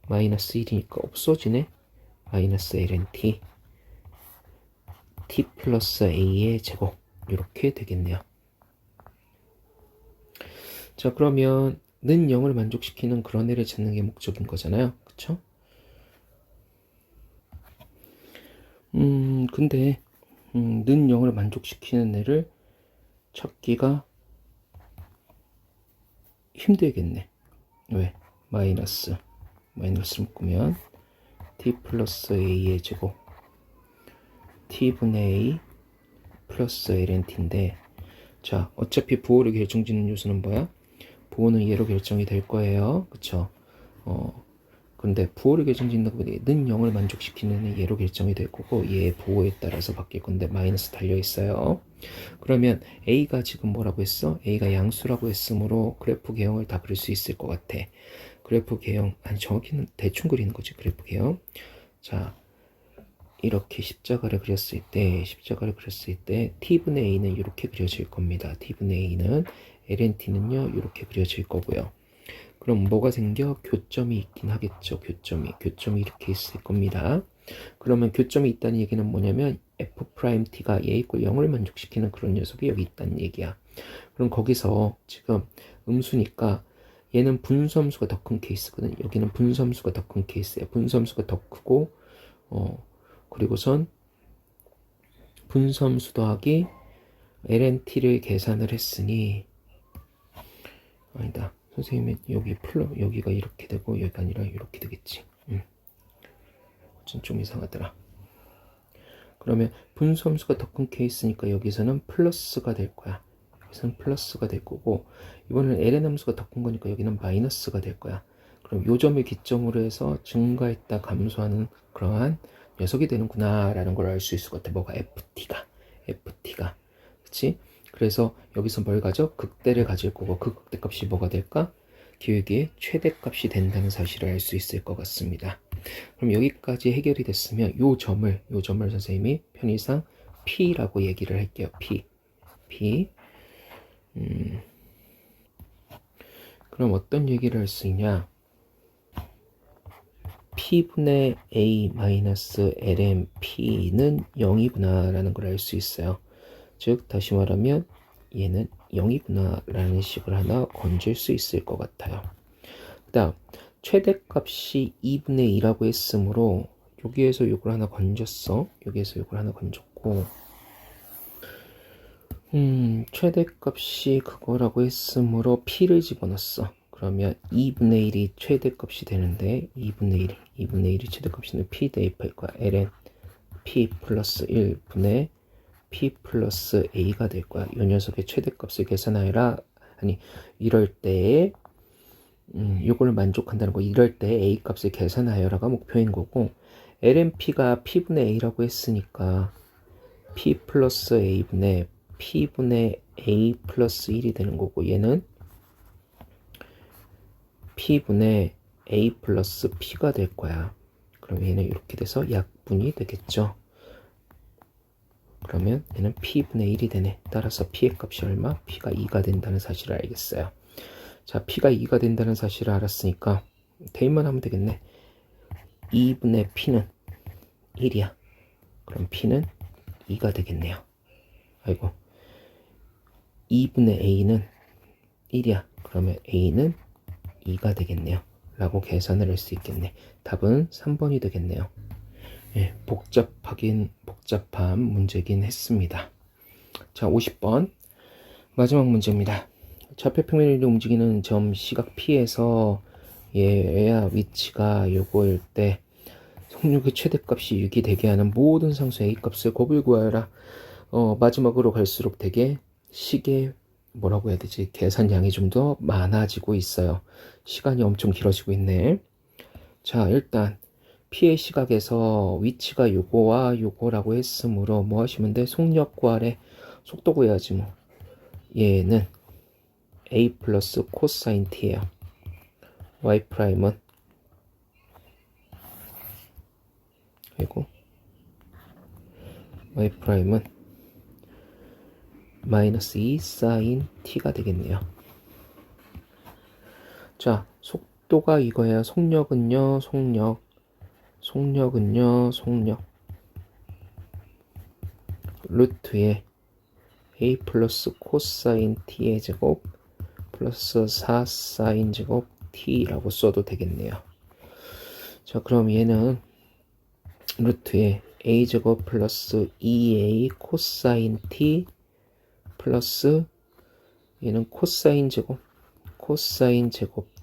마이너스 1이니까 없어지네. 마이너스 ln t t 플러스 a의 제곱 이렇게 되겠네요. 자, 그러면 는 0을 만족시키는 그런 애를 찾는 게 목적인 거잖아요. 그쵸? 근데 는 0을 만족시키는 애를 찾기가 힘들겠네. 왜? 마이너스를 묶으면 t 플러스 a의 제곱 t분의 a 플러스 ln t인데, 자, 어차피 부호를 결정짓는 요소는 뭐야? 부호는 얘로 결정이 될 거예요. 그쵸? 근데 부호를 결정짓는 거보다 는 0을 만족시키는 얘로 결정이 될 거고, 얘의 부호에 따라서 바뀔 건데 마이너스 달려 있어요. 그러면 a가 지금 뭐라고 했어? a가 양수라고 했으므로 그래프 개형을 다 그릴 수 있을 것 같아. 그래프 개형, 아니 정확히는 대충 그리는 거지. 그래프 개형. 자, 이렇게 십자가를 그렸을 때 t분의 a는 이렇게 그려질 겁니다. t분의 a는 ln t는요 이렇게 그려질 거고요. 그럼 뭐가 생겨? 교점이 있긴 하겠죠. 교점이 이렇게 있을 겁니다. 그러면 교점이 있다는 얘기는 뭐냐면 f't가 얘 이꼴 0을 만족시키는 그런 녀석이 여기 있다는 얘기야. 그럼 거기서 지금 음수니까 얘는 분수함수가 더 큰 케이스거든. 여기는 분수함수가 더 큰 케이스야. 분수함수가 더 크고 그리고선 분수함수 더하기 lnt를 계산을 했으니, 아니다, 선생님이 여기가 이렇게 되고 여기가 아니라 이렇게 되겠지. 좀 이상하더라. 그러면 분수함수가 더 큰 케이스니까 여기서는 플러스가 될 거야. 여기서는 플러스가 될 거고, 이번에는 ln 함수가 더 큰 거니까 여기는 마이너스가 될 거야. 그럼 요 점을 기점으로 해서 증가했다 감소하는 그러한 녀석이 되는구나 라는 걸 알 수 있을 것 같아. 뭐가? FT가. 그치? 그래서 여기서 뭘 가져? 극대를 가질 거고, 그 극대값이 뭐가 될까? 기울기의 최대값이 된다는 사실을 알 수 있을 것 같습니다. 그럼 여기까지 해결이 됐으면 요 점을 선생님이 편의상 P라고 얘기를 할게요. P. 그럼 어떤 얘기를 할 수 있냐? P분의 A 마이너스 ln P는 0이구나 라는 걸 알 수 있어요. 즉 다시 말하면 얘는 0이구나 라는 식을 하나 건질 수 있을 것 같아요. 그 다음 최대값이 2분의 2라고 했으므로 여기에서 이걸 하나 건졌어. 여기에서 이걸 하나 건졌고, 최대값이 그거라고 했으므로 P를 집어넣었어. 그러면 2분의 1이 최대값이 되는데 2분의 1이 최대값이 되는 P 대입할 거야. ln P 플러스 1분의 P 플러스 A가 될 거야. 이 녀석의 최대값을 계산하여라. 아니, 이럴 때에 요거를 만족한다는 거, 이럴 때 A 값을 계산하여라가 목표인 거고, lnp가 P분의 A라고 했으니까 P 플러스 A분의 P분의 A 플러스 1이 되는 거고, 얘는 P분의 A 플러스 P가 될 거야. 그럼 얘는 이렇게 돼서 약분이 되겠죠. 그러면 얘는 P분의 1이 되네. 따라서 P의 값이 얼마? P가 2가 된다는 사실을 알겠어요. 자, P가 2가 된다는 사실을 알았으니까 대입만 하면 되겠네. 2분의 P는 1이야. 그럼 P는 2가 되겠네요. 아이고, 2분의 a는 1이야. 그러면 a는 2가 되겠네요. 라고 계산을 할 수 있겠네. 답은 3번이 되겠네요. 예, 복잡한 문제긴 했습니다. 자, 50번 마지막 문제입니다. 좌표평면이 움직이는 점 시각 P에서 얘야 위치가 요거일 때 속력의 최대값이 6이 되게 하는 모든 상수 A값을 곱을 구하여라. 마지막으로 갈수록 되게 식의 뭐라고 해야 되지? 계산량이 좀 더 많아지고 있어요. 시간이 엄청 길어지고 있네. 자, 일단 P의 시각에서 위치가 요거와 요거라고 했으므로 뭐 하시면 돼? 속력 구하래. 속도 구해야지 뭐. 얘는 A 플러스 코사인 T예요. Y 프라임은 그리고 Y 프라임은 마이너스 2 사인 T가 되겠네요. 자, 속도가 이거야. 속력은요, 속력은요, 루트에 A 플러스 코사인 T의 제곱 플러스 4 사인 제곱 T라고 써도 되겠네요. 자, 그럼 얘는 루트에 A 제곱 플러스 2A 코사인 T 플러스 얘는 코사인 제곱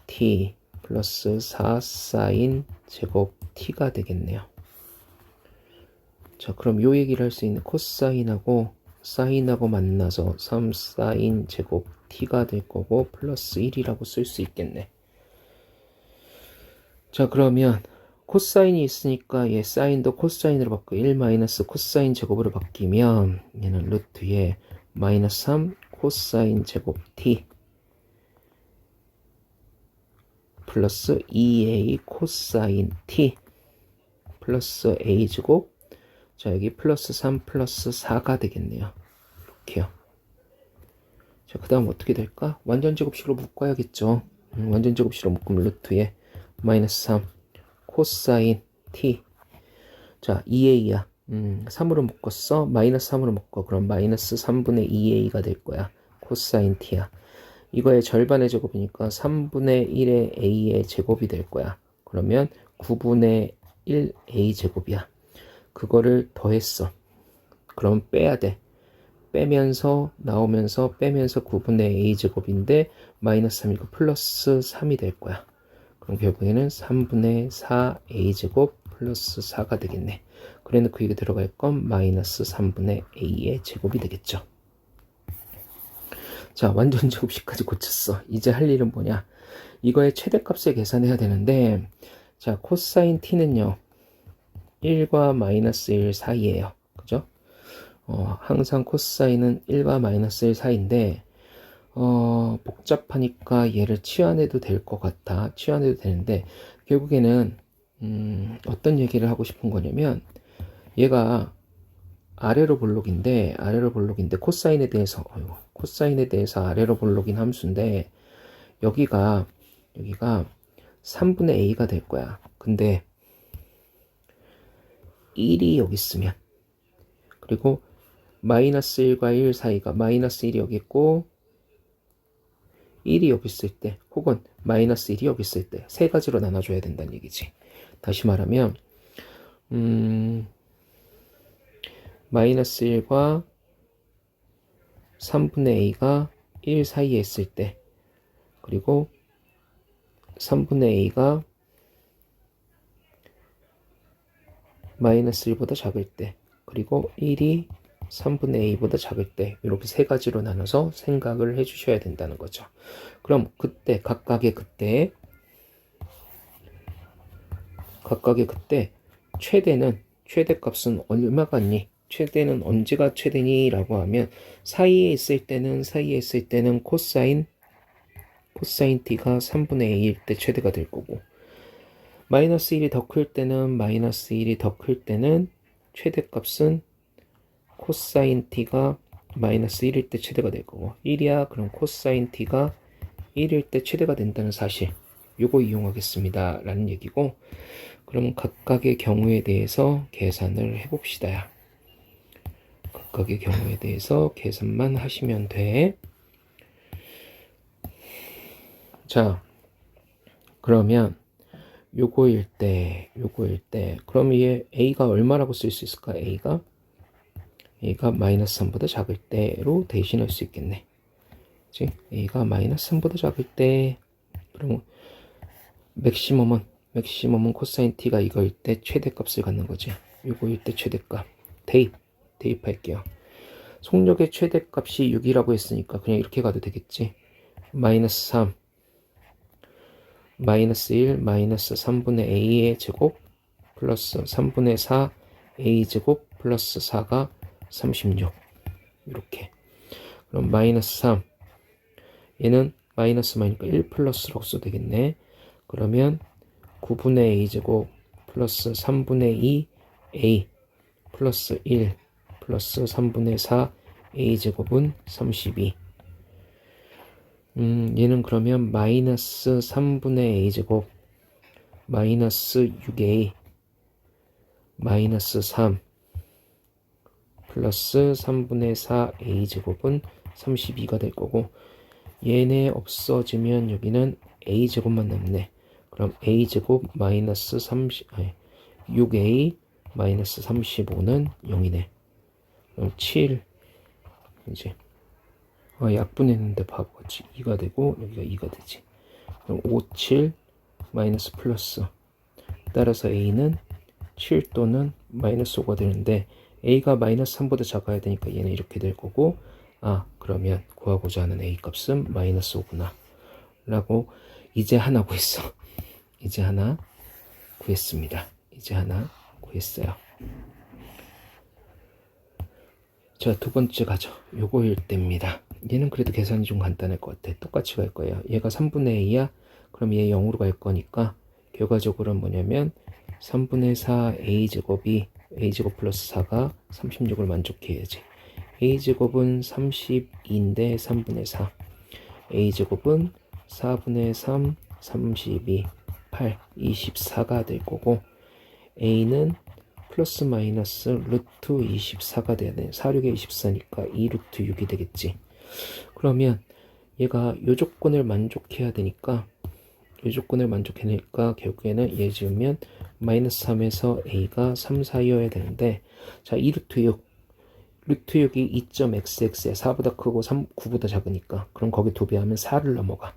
T 플러스 4 사인 제곱 T가 되겠네요. 자, 그럼 요 얘기를 할 수 있는 코사인하고 사인하고 만나서 3 사인 제곱 T가 될 거고 플러스 1이라고 쓸 수 있겠네. 자, 그러면 코사인이 있으니까 얘 사인도 코사인으로 바꾸고 1 마이너스 코사인 제곱으로 바뀌면 얘는 루트에 마이너스 3 코사인 제곱 T 플러스 2A 코사인 T 플러스 A 제곱. 자, 여기 플러스 3 플러스 4가 되겠네요. 이렇게요. 자, 그 다음 어떻게 될까? 완전 제곱식으로 묶어야겠죠. 완전 제곱식으로 묶으면 루트에 마이너스 3 코사인 T. 자, 2A야. 3으로 묶었어. 마이너스 3으로 묶어. 그럼 마이너스 3분의 2A가 될 거야. 코사인 T야. 이거의 절반의 제곱이니까 3분의 1의 A의 제곱이 될 거야. 그러면 9분의 1 A 제곱이야. 그거를 더했어. 그럼 빼야 돼. 빼면서 나오면서 빼면서 9분의 A 제곱인데 마이너스 3이고 플러스 3이 될 거야. 그럼 결국에는 3분의 4 A 제곱 플러스 4가 되겠네. 그래 놓고 이게 들어갈 건 마이너스 3분의 A의 제곱이 되겠죠. 자, 완전 제곱식까지 고쳤어. 이제 할 일은 뭐냐? 이거의 최대값을 계산해야 되는데, 자, 코사인 T는요 1과 마이너스 1 사이에요. 그죠? 항상 코사인은 1과 마이너스 1 사이인데 복잡하니까 얘를 치환해도 될 것 같아. 치환해도 되는데 결국에는 어떤 얘기를 하고 싶은 거냐면 얘가 아래로 볼록인데 코사인에 대해서 아래로 볼록인 함수인데 여기가 3분의 A가 될 거야. 근데 1이 여기 있으면 그리고 마이너스 1과 1 사이가 마이너스 1이 여기 있고 1이 여기 있을 때 혹은 마이너스 1이 여기 있을 때 세 가지로 나눠줘야 된다는 얘기지. 다시 말하면 마이너스 1과 3분의 A가 1 사이에 있을 때 그리고 3분의 A가 마이너스 1보다 작을 때 그리고 1이 3분의 A보다 작을 때 이렇게 세 가지로 나눠서 생각을 해 주셔야 된다는 거죠. 그럼 그때 각각의 그때 최대값은 얼마 같니? 최대는 언제가 최대니? 라고 하면 사이에 있을 때는 코사인 T가 3분의 A일 때 최대가 될 거고 마이너스 1이 더 클 때는 최대값은 코사인 T가 마이너스 1일 때 최대가 될 거고 1이야. 그럼 코사인 T가 1일 때 최대가 된다는 사실 요거 이용하겠습니다 라는 얘기고 그럼 각각의 경우에 대해서 계산을 해봅시다. 각각의 경우에 대해서 계산만 하시면 돼. 자, 그러면 요거일 때 그럼 얘 a가 얼마라고 쓸 수 있을까? a가 마이너스 3보다 작을 때로 대신할 수 있겠네. 그치? a가 마이너스 3보다 작을 때, 그럼 맥시멈은 코사인 t가 이거일 때 최대값을 갖는 거지. 요거일 때 최대값 대입할게요. 속력의 최대값이 6이라고 했으니까 그냥 이렇게 가도 되겠지. 마이너스 3 마이너스 1 마이너스 3분의 a의 제곱 플러스 3분의 4 a 제곱 플러스 4가 36. 이렇게. 그럼 마이너스 3 얘는 마이너스마니까 1 플러스라고 써도 되겠네. 그러면 9분의 a 제곱 플러스 3분의 2 a 플러스 1 플러스 3분의 4 a 제곱은 32. 얘는 그러면 마이너스 3분의 a 제곱 마이너스 6a 마이너스 3 플러스 3분의 4 a 제곱은 32가 될 거고, 얘네 없어지면 여기는 a 제곱만 남네. 그럼 a 제곱 마이너스 6a 마이너스 35는 0이네. 그럼 7 이제 약분했는데 바보같이 2가 되고 여기가 2가 되지. 그럼 5, 7 마이너스 플러스, 따라서 a는 7 또는 마이너스 5가 되는데 a가 마이너스 3보다 작아야 되니까 얘는 이렇게 될 거고, 그러면 구하고자 하는 a 값은 마이너스 5구나 라고 이제 하나 구했어. 이제 하나 구했습니다. 이제 하나 구했어요. 자, 두 번째 가죠. 요거일 때입니다. 얘는 그래도 계산이 좀 간단할 것 같아. 똑같이 갈 거예요. 얘가 3분의 a야. 그럼 얘 0으로 갈 거니까 결과적으로는 뭐냐면 3분의 4 a제곱이 a제곱 플러스 4가 36을 만족해야지. a제곱은 32인데 3분의 4 a제곱은 4분의 3 32 8 24가 될 거고, a는 플러스 마이너스 루트 24가 돼야 돼. 46에 24니까 2 루트 6이 되겠지. 그러면 얘가 요 조건을 만족해야 되니까 결국에는 얘 지으면 마이너스 3에서 a가 3 사이여야 되는데, 자, 2 루트 6 루트 6이 2.xx에 4보다 크고 9보다 작으니까 그럼 거기 2배 하면 4를 넘어가.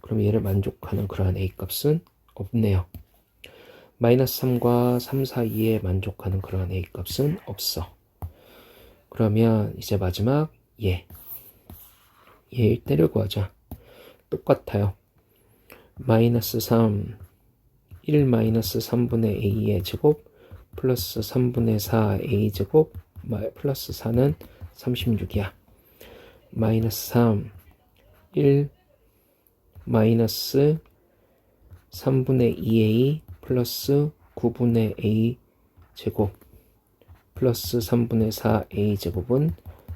그럼 얘를 만족하는 그러한 a 값은 없네요. 마이너스 3과 3 사이에 만족하는 그러한 a 값은 없어. 그러면 이제 마지막 얘 1대를 구하자. 똑같아요. 마이너스 3 1 마이너스 3분의 a의 제곱 플러스 3분의 4 a 제곱 플러스 4는 36이야. 마이너스 3 1 마이너스 3분의 2a 플러스 9분의 a 제곱 플러스 3분의 4a 제곱은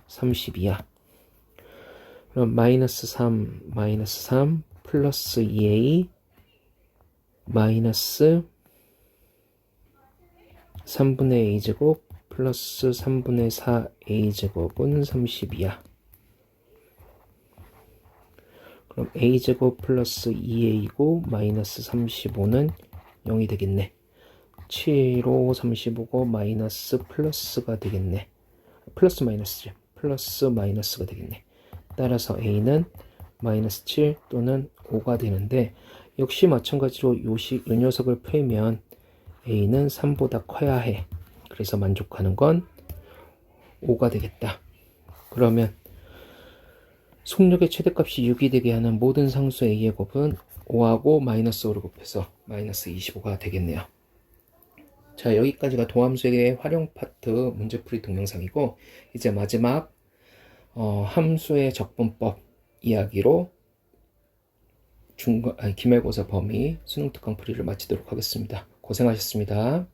30이야. 그럼 마이너스 3 플러스 2a 마이너스 3분의 a 제곱 플러스 3분의 4a 제곱은 30이야. 그럼 a제곱 플러스 2a고 마이너스 35는 0이 되겠네. 7로 35고 마이너스 플러스가 되겠네. 플러스 마이너스가 되겠네. 따라서 a는 마이너스 7 또는 5가 되는데, 역시 마찬가지로 요 녀석을 풀면 a는 3보다 커야 해. 그래서 만족하는 건 5가 되겠다. 그러면 속력의 최대값이 6이 되게 하는 모든 상수 a의 곱은 5하고 마이너스 5를 곱해서 마이너스 25가 되겠네요. 자, 여기까지가 도함수의 활용 파트 문제풀이 동영상이고, 이제 마지막 함수의 적분법 이야기로 기말고사 범위 수능 특강 풀이를 마치도록 하겠습니다. 고생하셨습니다.